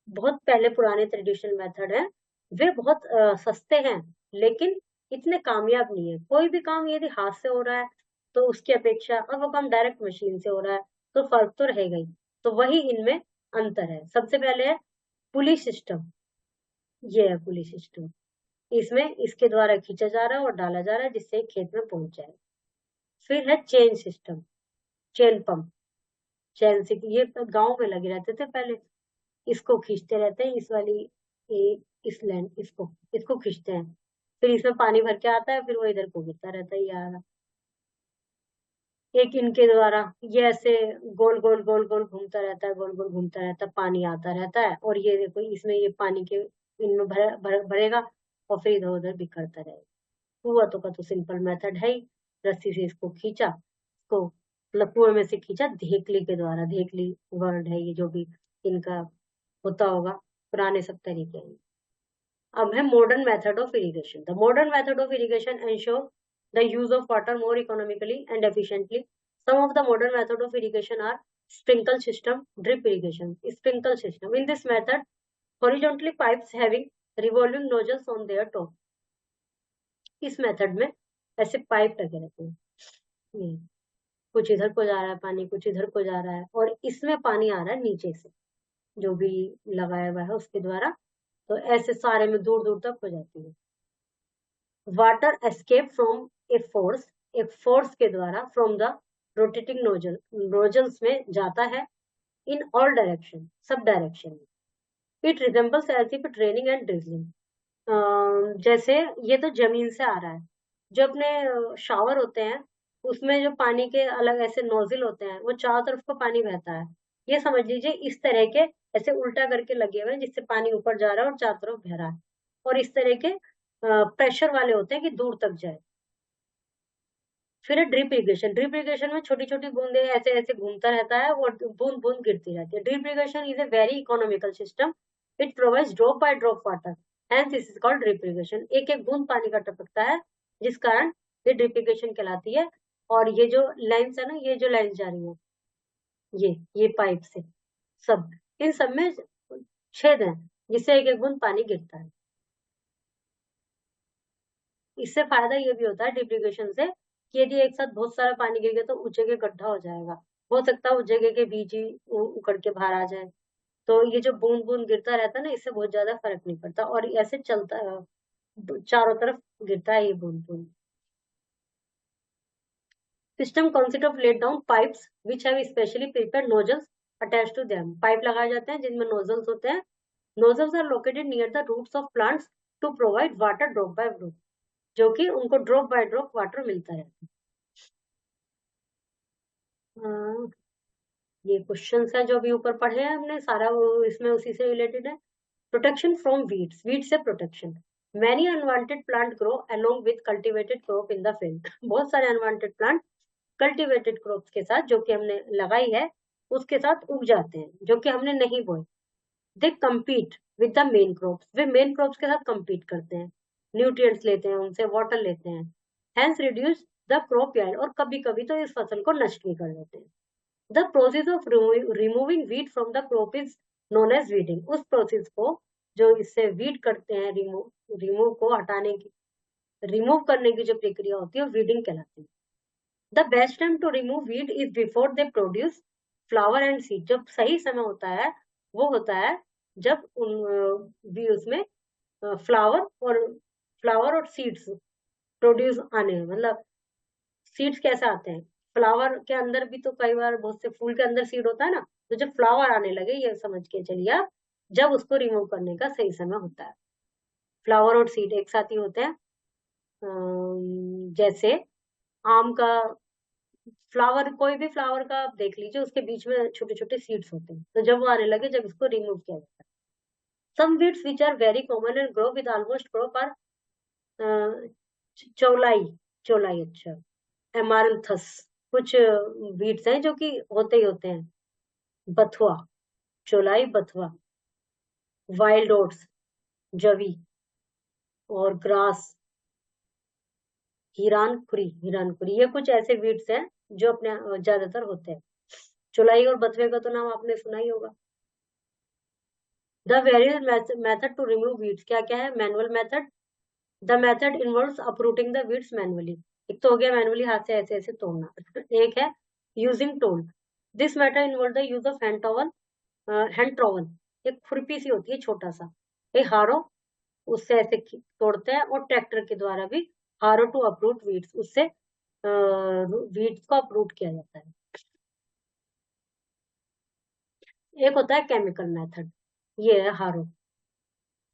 बहुत पहले पुराने ट्रेडिशनल मेथड है। वे बहुत सस्ते हैं, लेकिन इतने कामयाब नहीं है। कोई भी काम यदि हाथ से हो रहा है तो उसकी अपेक्षा अब वो काम डायरेक्ट मशीन से हो रहा है, तो फर्क तो रहेगा ही। तो वही इनमें अंतर है। सबसे पहले है पुली सिस्टम। ये है पुली सिस्टम। इसमें इसके द्वारा खींचा जा रहा है और डाला जा रहा है जिससे खेत में पहुंच जाए। फिर है चेन सिस्टम, चेन पंप। चैन से ये गांव में लगे रहते थे पहले, इसको खींचते रहते हैं, इस वाली इस लाइन, इसको इसको खींचते हैं, फिर इसमें पानी भर के आता है, फिर वो इधर को गिरता रहता है यार। एक इनके द्वारा ये ऐसे गोल गोल गोल गोल घूमता रहता है, गोल गोल घूमता रहता है, पानी आता रहता है, और ये देखो इसमें ये पानी के इनमें भरेगा और फिर इधर उधर बिखरता रहेगा। हुआ तो का तो सिंपल मेथड है ही। रस्सी से इसको खींचा, इसको मतलब कुएं में से खींचा, धेकली के द्वारा। धेकली वर्ड है ये, जो भी इनका होता होगा, पुराने सब तरीके हैं। अब है modern method of irrigation. The modern method of irrigation ensure the use of water more economically and efficiently. Some of the modern method of irrigation are sprinkle system, drip irrigation. Sprinkle system, in this method horizontally pipes having revolving nozzles on their top. इस मेथड में ऐसे पाइप लगे रहते हैं, ये कुछ इधर को जा रहा है पानी, कुछ इधर को जा रहा है, और इसमें पानी आ रहा है नीचे से, जो भी लगाया हुआ है उसके द्वारा। तो ऐसे सारे में दूर दूर तक हो जाती है। Water escape from a force के द्वारा from the rotating nozzle, nozzles में जाता है इन ऑल डायरेक्शन, सब डायरेक्शन में। It resembles as if it raining and drizzling. जैसे ये तो जमीन से आ रहा है, जो अपने शावर होते हैं उसमें जो पानी के अलग ऐसे नोजल होते हैं, वो चारों तरफ को पानी बहता है। ये समझ लीजिए इस तरह के ऐसे उल्टा करके लगे हुए हैं, जिससे पानी ऊपर जा रहा है और चारों तरफ बह रहा है। और इस तरह के प्रेशर वाले होते हैं कि दूर तक जाए। फिर है ड्रिप इरिगेशन। ड्रिप इरिगेशन में छोटी छोटी बूंदे ऐसे ऐसे घूमता रहता है और बूंद बूंद गिरती रहती है। Drip irrigation is a very economical system. It provides drop by drop water, hence this is called drip irrigation. एक एक बूंद पानी का टपकता है, जिस कारण ये ड्रिप इरिगेशन कहलाती है। और ये जो लाइन्स है ना, ये जो लाइन्स जा रही है, ये पाइप से सब, इन सब में छेद है जिससे एक एक बूंद पानी गिरता है। इससे फायदा ये भी होता है ड्रिप इरिगेशन से कि यदि एक साथ बहुत सारा पानी गिर गया तो उस जगह गड्ढा हो जाएगा, हो सकता है उस जगह के बीज ही उखड़ के बाहर आ जाए। तो ये जो बूंद बूंद गिरता रहता है ना, इससे बहुत ज्यादा फर्क नहीं पड़ता, और ऐसे चलता चारों तरफ गिरता है ये बूंद बूंद। System consist of laid down pipes which have specially prepared nozzles attach to them. Pipe लगाए जाते हैं जिनमें नोजल्स होते हैं। Nozzles are located near the roots of plants to provide water drop by drop, जो कि उनको ड्रॉप बाय ड्रॉप वाटर मिलता रहता है। ये क्वेश्चंस है जो भी ऊपर पढ़े हैं हमने, सारा वो इसमें उसी से रिलेटेड है। प्रोटेक्शन फ्रॉम वीड्स, वीड से protection. Many unwanted plant grow along with cultivated crop in the field. बहुत सारे अनवांटेड प्लांट कल्टिवेटेड क्रॉप्स के साथ, जो कि हमने लगाई है, उसके साथ उग जाते हैं, जो कि हमने नहीं बोए। दे compete with the main crops, way main crops के साथ कम्पीट करते हैं, न्यूट्रिएंट्स लेते हैं उनसे, वाटर लेते हैं। Hence reduce the crop yield, और कभी कभी तो इस फसल को नष्ट भी कर देते हैं। The process of removing weed from the crop is known as weeding. उस प्रोसेस को, जो इससे वीड करते हैं, रिमूव को हटाने की, रिमूव करने की जो प्रक्रिया होती है, वीडिंग कहलाती है। The best time to remove weed is before they produce flower and seed. जब सही समय होता है, वो होता है जब भी उसमें फ्लावर और सीड्स प्रोड्यूस आने, मतलब सीड्स कैसे आते हैं, फ्लावर के अंदर भी तो कई बार बहुत से फूल के अंदर सीड होता है ना, तो जब फ्लावर आने लगे, ये समझ के चलिए आप, जब उसको रिमूव करने का सही समय होता है। फ्लावर और सीड एक साथ ही होते हैं। जैसे आम का फ्लावर, कोई भी फ्लावर का आप देख लीजिए, उसके बीच में छोटे छोटे सीड्स होते हैं, तो जब वो आने लगे, जब इसको रिमूव किया जाता है। Some weeds which are very common and grow with almost crop are चौलाई, चौलाई, अच्छा, एमारंथस। कुछ वीड्स हैं जो कि होते ही होते हैं, बथुआ, चौलाई, बथुआ, वाइल्ड ओट्स, जवी, और ग्रास, हिरानखुरी, ये कुछ ऐसे वीड्स हैं जो अपने ज्यादातर होते हैं। चौलाई और बथुए का तो नाम आपने सुना ही होगा। The various method to remove weeds, क्या क्या है? Manual method, the method involves uprooting the weeds manually. एक तो हो गया मैनुअली, हाथ से ऐसे ऐसे तोड़ना। एक है using tool, this method involve the use of hand trowel, एक खुरपी सी होती है छोटा सा, एक हारो, उससे ऐसे तोड़ते हैं, और ट्रैक्टर के द्वारा भी हारो टू अपरूट वीड्स, उससे वीड्स को अपरूट किया जाता है। एक होता है केमिकल मेथड, ये है हारो,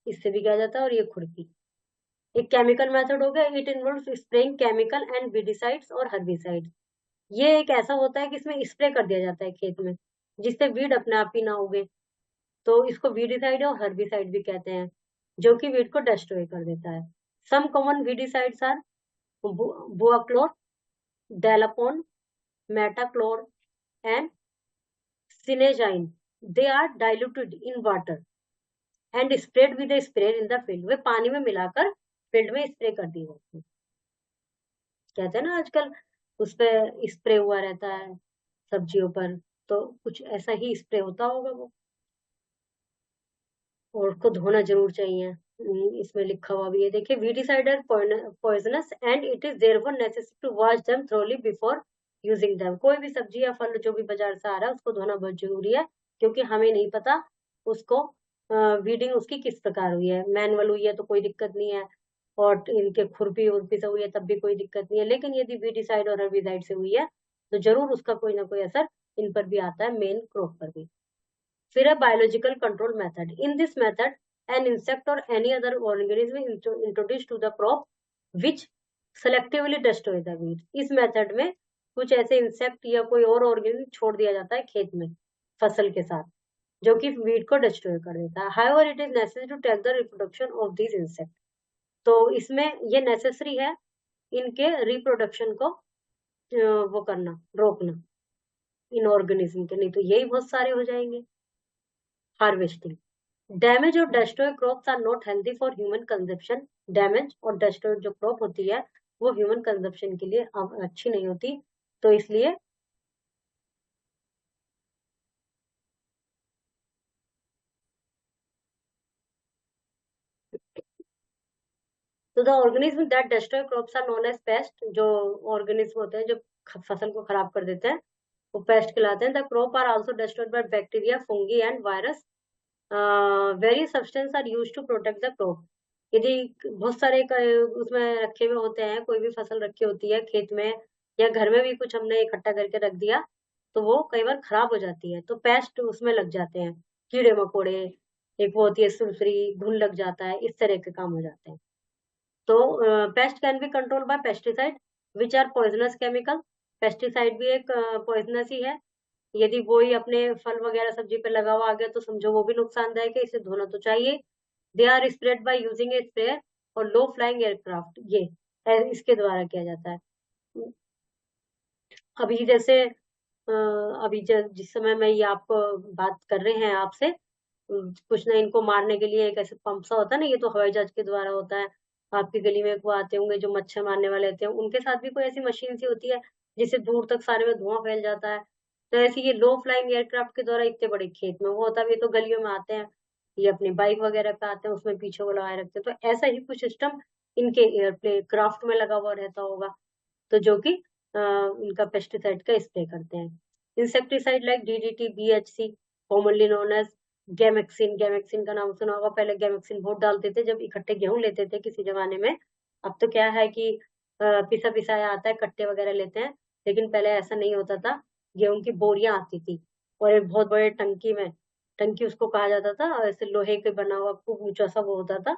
इससे भी किया जाता है, और ये खुरपी। एक केमिकल मेथड हो गया, it involves spraying chemical and weedicides और हर्बिसाइड्स। ये एक ऐसा होता है कि इसमें स्प्रे कर दिया जाता है खेत में, जिससे वीड अपने आप ही ना उगे, तो इसको वीडिसाइड और हर्बिसाइड भी कहते हैं, जो कि वीड को डिस्ट्रॉय कर देता है। Some common weedicides are butachlor, dalapon, metolachlor and simazine. They are diluted in water and spread with spray in the field. वे पानी में मिलाकर फील्ड में स्प्रे कर दिए जाते हैं। कहते हैं ना आजकल उस पे स्प्रे हुआ रहता है सब्जियों पर, तो कुछ ऐसा ही स्प्रे होता होगा वो, और उसको धोना जरूर चाहिए। इसमें लिखा हुआ भी है, देखिए, weedicide are poisonous and it is therefore necessary to wash them thoroughly before using them. कोई भी सब्जी या फल जो भी बाजार से आ रहा है, उसको धोना बहुत जरूरी है, क्योंकि हमें नहीं पता उसको वीडिंग उसकी किस प्रकार हुई है। मैनुअल हुई है तो कोई दिक्कत नहीं है, और इनके खुरपी उर्पी से हुई है तब भी कोई दिक्कत नहीं है, लेकिन यदि वीडिसाइड और हर्बिसाइड से हुई है, तो जरूर उसका कोई ना कोई असर इन पर भी आता है, मेन क्रॉप पर भी। फिर है biological control method, in this method an insect or any other organism is introduced to the crop which selectively destroy the weeds। इस मेथड में कुछ ऐसे इंसेक्ट या कोई और ऑर्गेनिज्म छोड़ दिया जाता है खेत में फसल के साथ, जो कि वीड को डिस्ट्रॉय कर देता है। However it is necessary to take the reproduction of this insect, तो इसमें ये नेसेसरी है इनके रिप्रोडक्शन को वो करना, रोकना, इन ऑर्गेनिज्म के, नहीं तो यही बहुत सारे हो जाएंगे। हार्वेस्टिंग, डैमेज और destroy crops are not healthy for human consumption. Damage और डेस्ट्रॉय जो क्रॉप होती है, वो ह्यूमन कंजप्शन के लिए अच्छी नहीं होती, तो इसलिए तो the organism that destroy crops are known as pest. जो ऑर्गेनिज्म होते हैं जो फसल को खराब कर देते हैं, वो पेस्ट कहलाते हैं। The crop are also destroyed by bacteria, fungi and virus. Various substance are used to protect the crop. यदि बहुत सारे उसमें रखे हुए होते हैं, कोई भी फसल रखी होती है खेत में या घर में भी, कुछ हमने इकट्ठा करके रख दिया, तो वो कई बार खराब हो जाती है, तो पेस्ट उसमें लग जाते हैं, कीड़े मकोड़े, एक वो होती है सुरसुरी, घुन लग जाता है, इस तरह के काम हो जाते हैं। तो pest can be control by pesticide which are poisonous chemical. Pesticide भी एक पॉइजनस ही है, यदि वो ही अपने फल वगैरह सब्जी पे लगा हुआ आ गया तो समझो वो भी नुकसानदायक है, इसे धोना तो चाहिए। They are spread by using a sprayer और लो फ्लाइंग एयरक्राफ्ट, ये इसके द्वारा किया जाता है। अभी जैसे अभी जिस समय मैं ये आपको बात कर रहे हैं आपसे, कुछ ना इनको मारने के लिए एक ऐसे पंप सा होता है ना, ये तो हवाई जहाज के द्वारा होता है। आपकी गली में वो आते होंगे जो मच्छर मारने वाले होते हैं, उनके साथ भी कोई ऐसी मशीन सी होती है जिससे दूर तक सारे में धुआं फैल जाता है। तो ऐसे ये लो फ्लाइंग एयरक्राफ्ट के द्वारा इतने बड़े खेत में वो होता है, ये तो गलियों में आते हैं, ये अपनी बाइक वगैरह पे आते हैं, उसमें पीछे वो लगाए रखते हैं। तो ऐसा ही कुछ सिस्टम इनके एयरप्लेन क्राफ्ट में लगा हुआ रहता होगा, तो जो कि उनका पेस्टिसाइड का स्प्रे करते हैं। Insecticide like DDT, BHC, commonly known as gammexane, gammexane का नाम सुना होगा। पहले गैमेक्सिन बहुत डालते थे जब इकट्ठे गेहूं लेते थे किसी जमाने में। अब तो क्या है कि पिसा पिसाया आता है, कट्टे वगैरह लेते हैं, लेकिन पहले ऐसा नहीं होता था। गेहूं की बोरियां आती थी और एक बहुत बड़े टंकी में, टंकी उसको कहा जाता था, और ऐसे लोहे के बना हुआ खूब ऊंचा सा वो होता था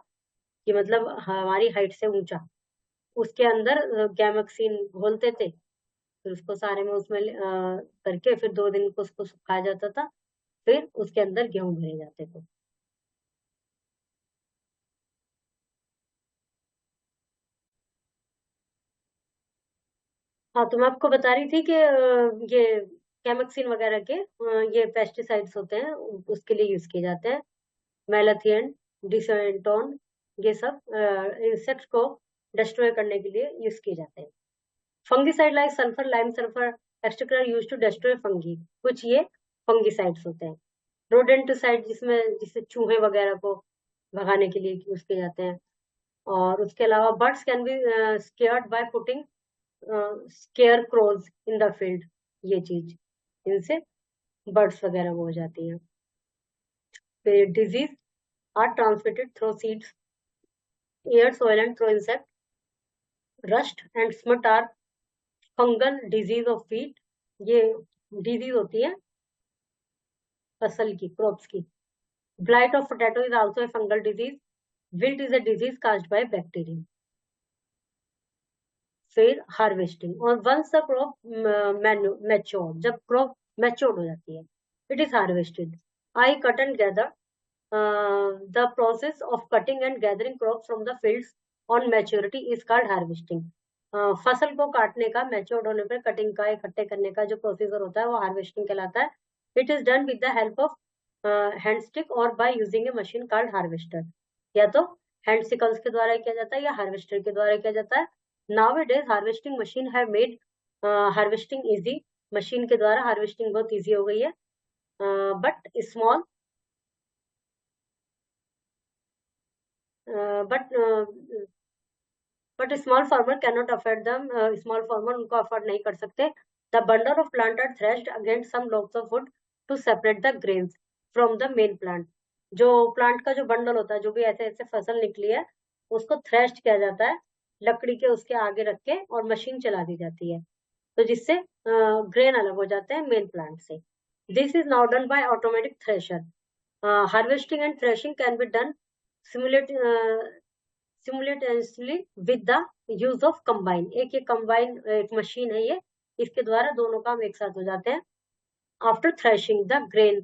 कि मतलब हमारी हाइट से ऊंचा, उसके अंदर गैमेक्सिन घोलते थे, फिर उसको सारे में उसमें करके फिर 2 दिन को उसको सुखाया जाता था, फिर उसके अंदर गेहूं भरे जाते थे। हाँ, तो मैं आपको बता रही थी कि ये कैमेक्सिन वगैरह के ये पेस्टिसाइड्स होते हैं, उसके लिए यूज किए जाते हैं। मेलाथियन, डिसइंटोन, ये सब इंसेक्ट को डिस्ट्रॉय करने के लिए यूज किए जाते हैं। Fungicide like sulphur, lime sulphur etcetera use to destroy fungi, कुछ ये फंगिसाइड्स होते हैं। रोडेंटिसाइड जिसमें जिससे चूहे वगैरह को भगाने के लिए यूज किए जाते हैं। और उसके अलावा birds can be scared by putting scarecrows in the field, ये चीज, इनसे बर्ड्स वगैरह वो हो जाती हैं। फिर disease are transmitted through seeds, air, soil and through insect. Rust and smut are fungal disease of wheat, ये डिजीज होती है फसल की, क्रॉप्स की। Blight of potato is also a fungal disease. Wilt is a disease caused by bacteria. फिर हार्वेस्टिंग, और वंस द क्रॉप मैच्योर, जब क्रॉप मैच्योर हो जाती है, it is harvested. I cut and gather, the process of cutting and gathering crop from the fields on maturity is called harvesting. फसल को काटने का, मैच्योर्ड होने पर कटिंग का, इकट्ठे करने का जो प्रोसीजर होता है वो हार्वेस्टिंग कहलाता है। It is done with the help of hand stick और by using a machine called harvester. या तो हैंड सिकल्स के द्वारा किया जाता है या हार्वेस्टर के द्वारा किया जाता है। Nowadays harvesting machine have made harvesting easy, machine के द्वारा हार्वेस्टिंग बहुत इजी हो गई है। But small but but small farmer can not afford them, small farmer उनको अफोर्ड नहीं कर सकते। The bundle of plant are threshed against some logs of wood to separate the grains from the main plant. जो प्लांट का जो बंडल होता है, जो भी ऐसे ऐसे फसल निकली है, उसको थ्रेश्ड किया जाता है, लकड़ी के उसके आगे रख के, और मशीन चला दी जाती है, तो जिससे ग्रेन अलग हो जाते हैं मेन प्लांट से। This is now done by automatic thresher. Harvesting and threshing can be done simultaneously with the use of combine. एक ये कंबाइन एक मशीन है ये, इसके द्वारा दोनों काम एक साथ हो जाते हैं। After threshing the grain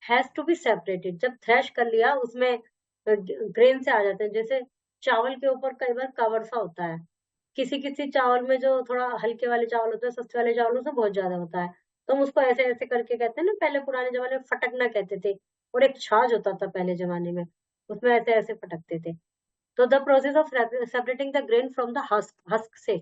has to be separated, जब थ्रेश कर लिया उसमें ग्रेन से आ जाते हैं। जैसे चावल के ऊपर कई बार कवर सा होता है, किसी किसी चावल में जो थोड़ा हल्के वाले चावल होते हैं, सस्ते वाले चावलों से बहुत ज्यादा होता है, तो हम उसको ऐसे ऐसे करके कहते हैं ना, पहले पुराने जमाने में फटकना कहते थे, और एक छाछ होता था पहले जमाने में, उसमें ऐसे ऐसे फटकते थे। तो the process of separating the grain from the husk, husk से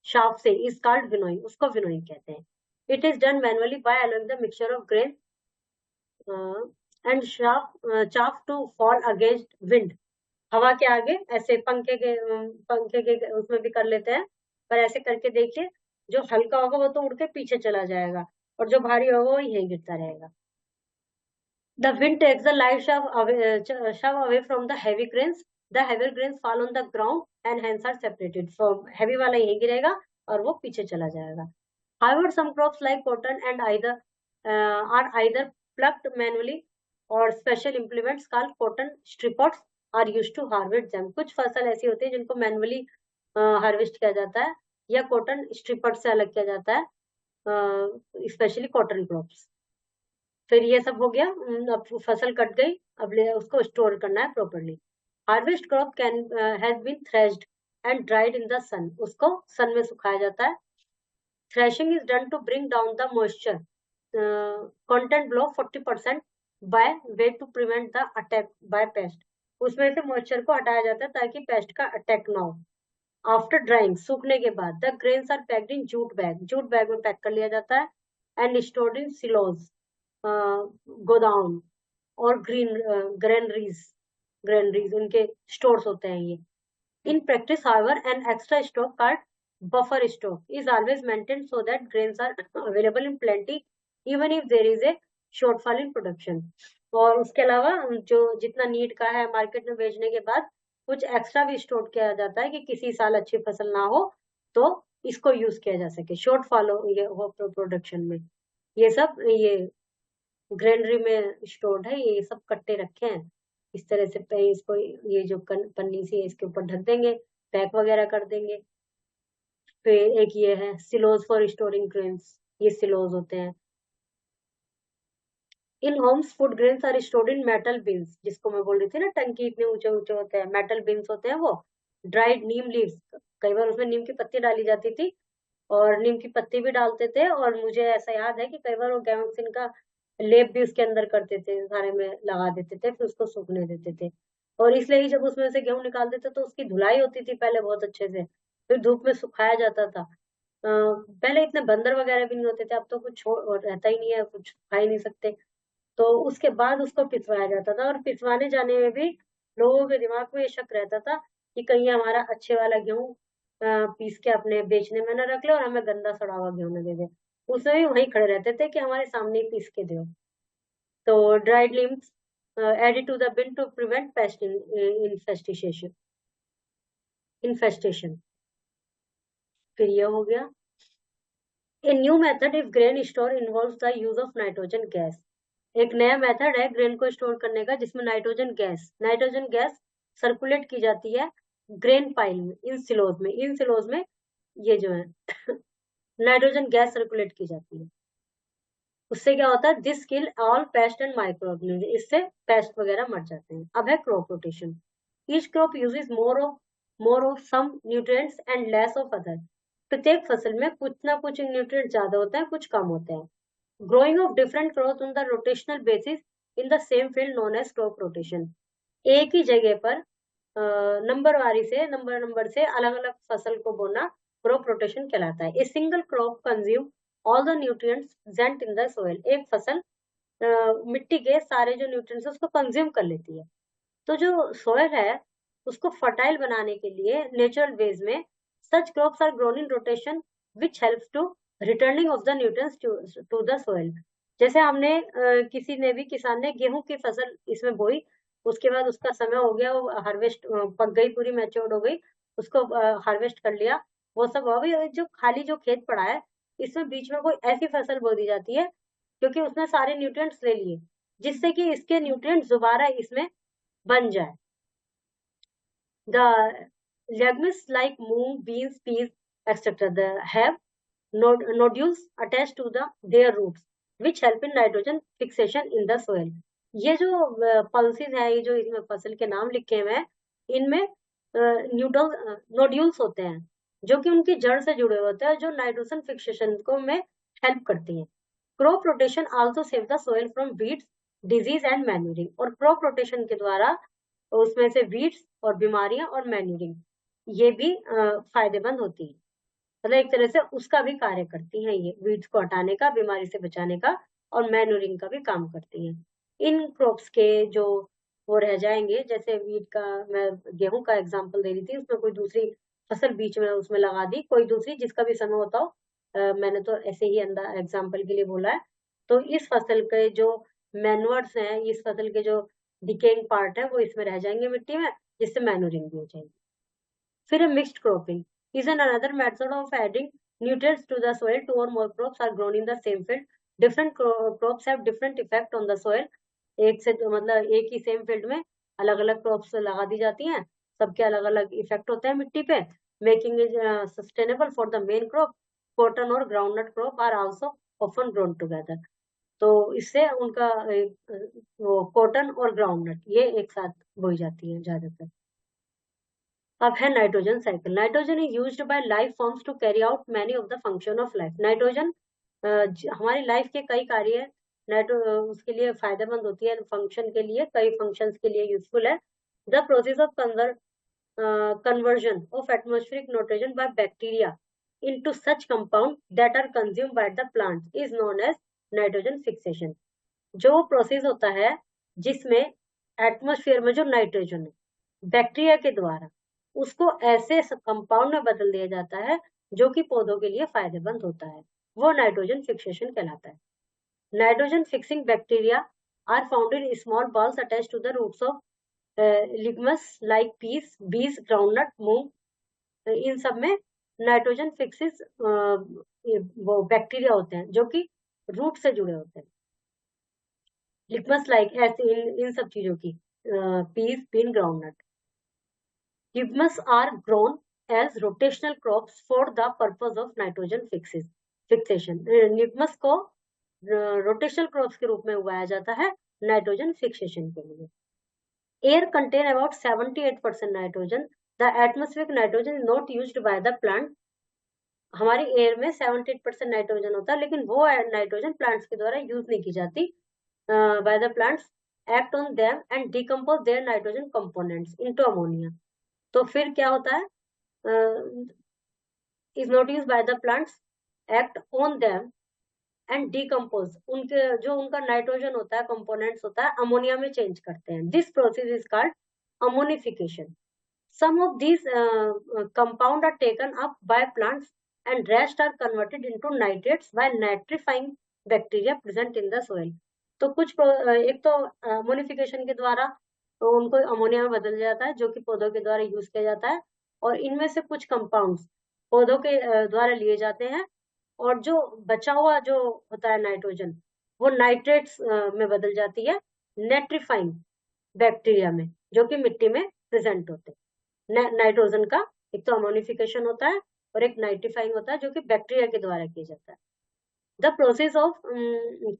शाफ से, इज कॉल्ड विनोइंग, उसको विनोइंग कहते हैं। It is done manually by allowing the mixture of grain and chaff chaff to fall against wind. हवा के आगे ऐसे पंखे के उसमें भी कर लेते हैं, पर ऐसे करके देखिए, जो हल्का होगा वो तो उड़ के पीछे चला जाएगा, और जो भारी होगा वो यहीं गिरता रहेगा। The wind takes the light shove away from the heavy grains. The heavy grains fall on the ground and hence are separated. So heavy वाला यहीं गिरेगा और वो पीछे चला जाएगा. However, some crops like cotton and are either plucked manually or special implements called cotton stripots are used to harvest them. कुछ फसल ऐसी होती है जिनको मैनुअली हार्वेस्ट किया जाता है या कॉटन स्ट्रिपर से अलग किया जाता है, स्पेशली कॉटन क्रॉप्स। फिर ये सब हो गया, अब फसल कट गई, अब उसको स्टोर करना है properly. Harvest crop can has been threshed and dried in the sun, उसको सन में सुखाया जाता है। Threshing is done to bring down the moisture content below 40% by way to prevent the attack by pest, उसमें से मॉइस्चर को हटाया जाता है ताकि पेस्ट का अटैक ना हो। आफ्टर ड्राइंग, सूखने के बाद, the grains are packed in jute bag, jute bag में पैक कर लिया जाता है। एंड स्टोर्ड इन सिलोज, गोदाम और ग्रेनरीज, ग्रेनरीज उनके स्टोर्स होते हैं ये। In practice, however, an extra stock called buffer stock is always maintained so that grains are available in plenty even if there is a shortfall in production. और उसके अलावा जो जितना नीड का है मार्केट में बेचने के बाद कुछ एक्स्ट्रा भी स्टोर किया जाता है कि किसी साल अच्छी फसल ना हो तो इसको यूज किया जा सके, शॉर्टफॉल हो प्रोडक्शन में। ये सब ये ग्रेनरी में स्टोर्ड है, ये सब कट्टे रखे हैं इस तरह से। इसको ये जो पन्नी सी है इसके ऊपर ढक देंगे, पैक वगैरह कर देंगे। फिर एक ये है सिलोज फॉर स्टोरिंग ग्रेन्स, ये सिलोज होते हैं। In homes food grains are stored in metal bins, जिसको मैं बोल रही थी ना टंकी इतने ऊंचे ऊंचे होते हैं, मेटल बिन्स होते हैं वो। ड्राइड नीम लीव्स, कई बार उसमें नीम की पत्ती डाली जाती थी और नीम की पत्ती भी डालते थे, और मुझे ऐसा याद है कि कई बार वो गैमोक्सिन का लेप भी उसके अंदर करते थे, खाने में लगा देते थे, फिर उसको सूखने देते थे। और इसलिए ही जब उसमें से गेहूं निकालते थे तो उसकी धुलाई होती थी पहले बहुत अच्छे से, फिर धूप में सुखाया जाता था। पहले इतने बंदर वगैरह भी नहीं होते थे, अब तो कुछ रहता ही नहीं है, कुछ खा ही नहीं सकते। तो उसके बाद उसको पिसवाया जाता था, और पिसवाने जाने में भी लोगों के दिमाग में ये शक रहता था कि कहीं हमारा अच्छे वाला गेहूं पीस के अपने बेचने में न रख ले और हमें गंदा सड़ा हुआ गेहूं न दे दे। उसमें भी वही खड़े रहते थे कि हमारे सामने ही पीस के दो। तो dried limes added to the bin to prevent pest infestation infestation. फिर ये हो गया। A new method if grain store involves the use of nitrogen gas, एक नया मेथड है ग्रेन को स्टोर करने का जिसमें नाइट्रोजन गैस सर्कुलेट की जाती है ग्रेन पाइल में, इन सिलोज में ये जो है नाइट्रोजन गैस सर्कुलेट की जाती है। उससे क्या होता है, this kill all pest and microorganism, इससे पेस्ट वगैरह मर जाते हैं। अब है crop rotation. Each crop uses more of some nutrients and less of other, प्रत्येक फसल में कुछ ना कुछ न्यूट्रिएंट ज्यादा होता है, कुछ कम होते हैं। Growing of different crops on the rotational basis in the same field known as crop rotation, एक ही जगह पर नंबर से अलग अलग फसल को बोना क्रॉप रोटेशन कहलाता है। A single crop consume all the nutrients present in the soil, एक फसल मिट्टी के सारे जो न्यूट्रिएंट्स उसको कंज्यूम कर लेती है। तो जो सोइल है उसको फर्टाइल बनाने के लिए natural ways in such crops are grown in rotation which helps to returning of the nutrients to the soil. जैसे हमने किसान ने गेहूं की फसल इसमें बोई, उसके बाद उसका समय हो गया, वो हार्वेस्ट पक गई, पूरी मैच्योर्ड हो गई, उसको हार्वेस्ट कर लिया, वो सब हो गई। जो खाली जो खेत पड़ा है इसमें बीच में कोई ऐसी फसल बो दी जाती है क्योंकि उसने सारे न्यूट्रिएंट्स ले लिए, जिससे कि इसके न्यूट्रिएंट्स दोबारा इसमें बन जाए। द लेgumes like moong, beans, peas, etc. They have nodules attached to their roots, which help in nitrogen fixation in the soil. ये जो पल्सेस है, ये जो इसमें फसल के नाम लिखे हुए हैं, इनमें नोड्यूल्स होते हैं जो कि उनकी जड़ से जुड़े होते हैं, जो नाइट्रोजन फिक्सेशन को में हेल्प करती हैं। Crop rotation also save the soil from weeds, disease and manuring, और क्रॉप रोटेशन के द्वारा उसमें से वीड्स और बीमारियां और मैन्यूरिंग ये भी फायदेमंद होती है, मतलब एक तरह से उसका भी कार्य करती हैं, ये वीड्स को हटाने का, बीमारी से बचाने का और मैन्यूरिंग का भी काम करती हैं। इन क्रॉप्स के जो वो रह जाएंगे, जैसे वीट का मैं गेहूं का एग्जांपल दे रही थी, उसमें कोई दूसरी फसल बीच में उसमें लगा दी, कोई दूसरी जिसका भी समय होता हो, मैंने तो ऐसे ही एग्जाम्पल के लिए बोला है। तो इस फसल के जो मैनुअर्स हैं, इस फसल के जो डिकेइंग पार्ट है वो इसमें रह जाएंगे मिट्टी में, जिससे मैन्यूरिंग भी हो जाएगी। फिर है mixed cropping is another method of adding nutrients to the soil. Two or more crops are grown in the same field. Different crops have different effect on the soil. एक से मतलब एक ही सेम फील्ड में अलग अलग क्रॉप्स लगा दी जाती हैं, सबके अलग अलग इफेक्ट होते हैं मिट्टी पे, making is sustainable for the main crop. Cotton और groundnut crop are also often grown together. तो इससे उनका वो कॉटन और ग्राउंडनट ये एक साथ बोई जाती है ज्यादातर। अब है nitrogen cycle. Nitrogen is used by life forms to carry out many of the function of life. Nitrogen हमारी लाइफ के कई कार्य नाइट्रो उसके लिए फायदेमंद होती है, फंक्शन के लिए, कई फंक्शंस के लिए यूजफुल है। The process of conversion of atmospheric nitrogen by bacteria into such compound that are consumed by the plants is known as nitrogen fixation। जो प्रोसेस होता है जिसमें एटमोस्फेयर में जो नाइट्रोजन है बैक्टीरिया के द्वारा उसको ऐसे कंपाउंड में बदल दिया जाता है जो कि पौधों के लिए फायदेमंद होता है, वो नाइट्रोजन फिक्सेशन कहलाता है। Nitrogen fixing bacteria are found in small balls attached to the roots of legumes like peas, beans, groundnut, moong. इन सब में नाइट्रोजन फिक्सिस वो बैक्टीरिया होते हैं जो कि रूट से जुड़े होते हैं। लिग्मस लाइक ऐसे इन सब चीजों की, peas, bean, groundnut. Legumes are grown as rotational crops for the purpose of nitrogen fixation. Legumes को रोटेशनल क्रॉप्स के रूप में उगाया जाता है नाइट्रोजन फिक्सेशन के लिए। Air contain about 78% nitrogen. The atmospheric nitrogen is not used by the plant. हमारी एयर में 78% नाइट्रोजन होता है, लेकिन वो नाइट्रोजन प्लांट्स के द्वारा यूज नहीं की जाती। By the plants act on them and decompose their nitrogen components into ammonia. तो फिर क्या होता है, is not use by the plants, act on them and decompose, उनके जो उनका नाइट्रोजन होता है, कंपोनेंट्स होता है, अमोनिया में चेंज करते हैं। This process is called ammonification. Some of these compound are taken up by plants and rest are converted into nitrates by nitrifying bacteria present in the soil। तो कुछ एक तो अमोनिफिकेशन के द्वारा तो उनको अमोनिया में बदल जाता है जो कि पौधों के द्वारा यूज किया जाता है, और इनमें से कुछ कंपाउंड्स पौधों के द्वारा लिए जाते हैं, और जो बचा हुआ जो होता है नाइट्रोजन वो नाइट्रेट्स में बदल जाती है नेट्रीफाइंग बैक्टीरिया में जो कि मिट्टी में प्रेजेंट होते हैं। नाइट्रोजन का एक तो अमोनिफिकेशन होता है और एक नाइट्रीफाइंग होता है जो कि बैक्टीरिया के द्वारा किया जाता है। The process of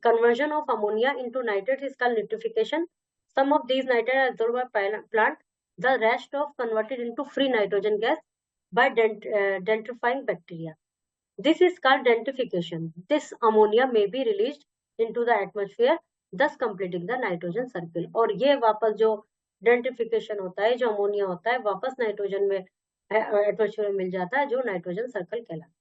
conversion of ammonia into nitrate is called nitrification। Some of these nitrates are absorbed by plant, the rest of converted into free nitrogen gas by denitrifying bacteria। This is called denitrification। This ammonia may be released into the atmosphere, thus completing the nitrogen circle। और ये वापस जो डेंटिफिकेशन होता है, जो अमोनिया होता है, वापस नाइट्रोजन में एटमोस्फेयर में मिल जाता है, जो नाइट्रोजन सर्कल कहलाता है।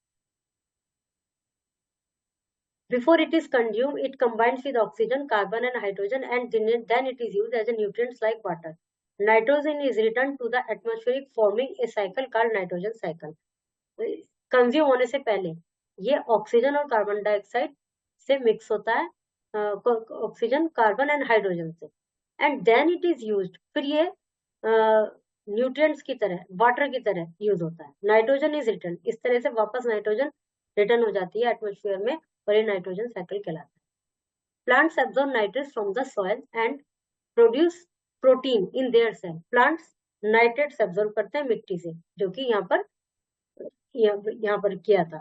Before it is consumed, it combines with oxygen, carbon and hydrogen, and then it is used as a nutrients like water। Nitrogen is returned to the atmosphere forming a cycle called nitrogen cycle। Consume होने से पहले ये ऑक्सीजन और कार्बन डाइऑक्साइड से मिक्स होता है, ऑक्सीजन, कार्बन एंड हाइड्रोजन से, and then it is used, फिर ये न्यूट्रिएंट्स की तरह, वाटर की तरह यूज होता है। नाइट्रोजन इज रिटर्न, इस तरह से वापस नाइट्रोजन रिटर्न हो जाती है एटमोस्फेयर में, और ये नाइट्रोजन साइकिल कहलाता है। Plants absorb nitrates from the soil and produce protein in their cell. Plants nitrates absorb करते हैं मिट्टी से, जो कि यहाँ पर किया था।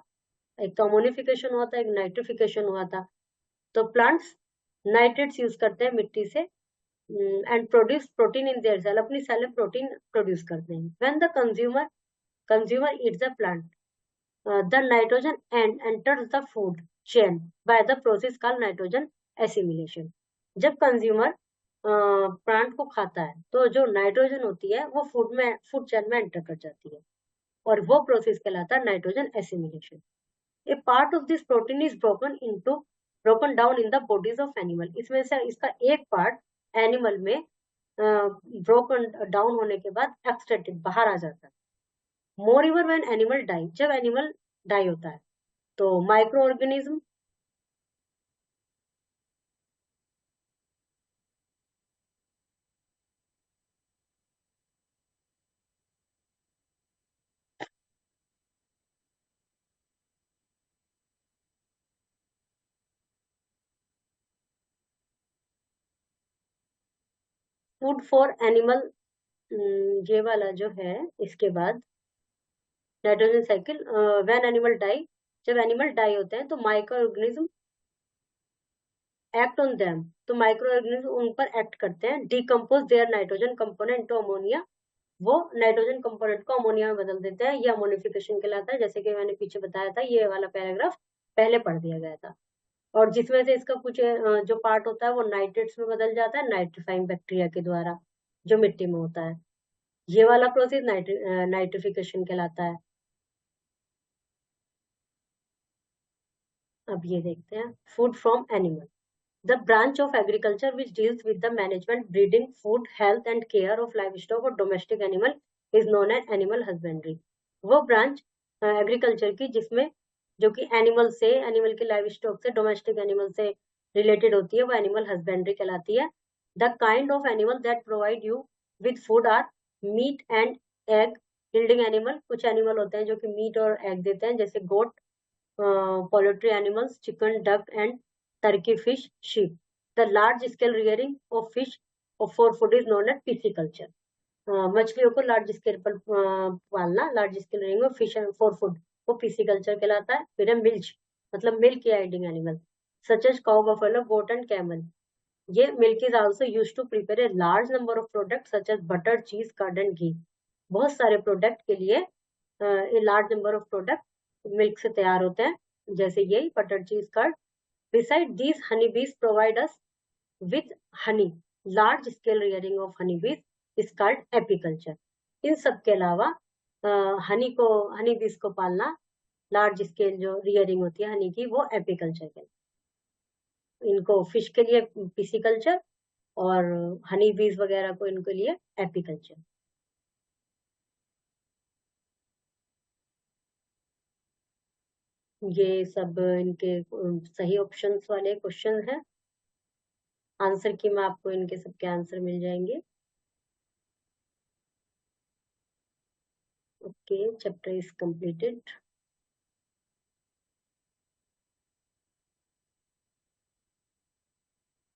एक तो अमोनिफिकेशन हुआ था, एक नाइट्रिफिकेशन हुआ था। तो प्लांट्स नाइट्रेट्स यूज करते हैं मिट्टी से and produce protein in their cell, अपनी सेल में प्रोटीन प्रोड्यूस करते हैं। When the consumer eats the plant, the nitrogen enters the food chain by the process called nitrogen assimilation. जब कंज्यूमर प्लांट को खाता है तो जो नाइट्रोजन होती है वो फूड चेन में एंटर कर जाती है, और वो प्रोसेस कहलाता है nitrogen assimilation. A part of this protein is broken down in the bodies of animal. इसमें से इसका एक पार्ट एनिमल में ब्रोकन डाउन होने के बाद एक्सट्रैक्टेड, बाहर आ जाता है। Moreover when animal die, जब एनिमल डाई होता है तो microorganism food for animal, ये वाला जो है, इसके बाद nitrogen cycle, when animal die जब एनिमल डाई होते हैं तो micro organism act on them, तो माइक्रो ऑर्गेनिज्म उन पर एक्ट करते हैं, decompose their nitrogen component to ammonia, वो नाइट्रोजन कंपोनेंट को अमोनिया में बदल देते हैं, ये अमोनिफिकेशन कहलाता है, जैसे कि मैंने पीछे बताया था, ये वाला पैराग्राफ पहले पढ़ दिया गया था। और जिसमें से इसका कुछ जो पार्ट होता है वो नाइट्रेट्स में बदल जाता है नाइट्रीफाइंग बैक्टीरिया के द्वारा, जो मिट्टी में होता है। ये वाला प्रोसेस नाइट्रिफिकेशन कहलाता है। अब ये देखते हैं, food from animal, the branch of agriculture which deals with the management, breeding, food, health and care of livestock और domestic animal is known as animal husbandry. वो ब्रांच एग्रीकल्चर की जिसमें जो कि एनिमल से, एनिमल के लाइव स्टॉक से, डोमेस्टिक एनिमल से रिलेटेड होती है, वो एनिमल हस्बेंड्री कहलाती है। The kind of animal that provide you with food are meat and egg yielding animal, कुछ एनिमल होते हैं जो कि मीट और एग देते हैं, जैसे गोट, poultry animals, chicken, duck, and turkey, fish, sheep. The large-scale rearing of fish for food is known as pisciculture. मछलियों को लार्ज स्केल पर पालना, लार्ज स्केल रेयरिंग में फिश फॉर फूड, वो पिसिकल्चर कहलाता है। फिर है मिल्च, मतलब milk yielding animal, such as cow, buffalo, goat and camel. ये milk is also used to prepare a large number of product such as butter, cheese, curd and ghee. बहुत सारे प्रोडक्ट के लिए a large number of product milk से तैयार होते हैं, जैसे ये butter, cheese, curd. Beside these Honey बीज provide us with Honey, large scale rearing of honey बीज इज कॉल्ड एपीकल्चर। इन सब के अलावा हनी बीज को पालना, लार्ज स्केल जो रियरिंग होती है हनी की, वो एपीकल्चर है। इनको फिश के लिए पिसिकल्चर और हनी बीज वगैरह को इनके लिए एपीकल्चर। ये सब इनके सही ऑप्शंस वाले क्वेश्चन हैं। आंसर की में आपको इनके सबके आंसर मिल जाएंगे। Okay, chapter is completed.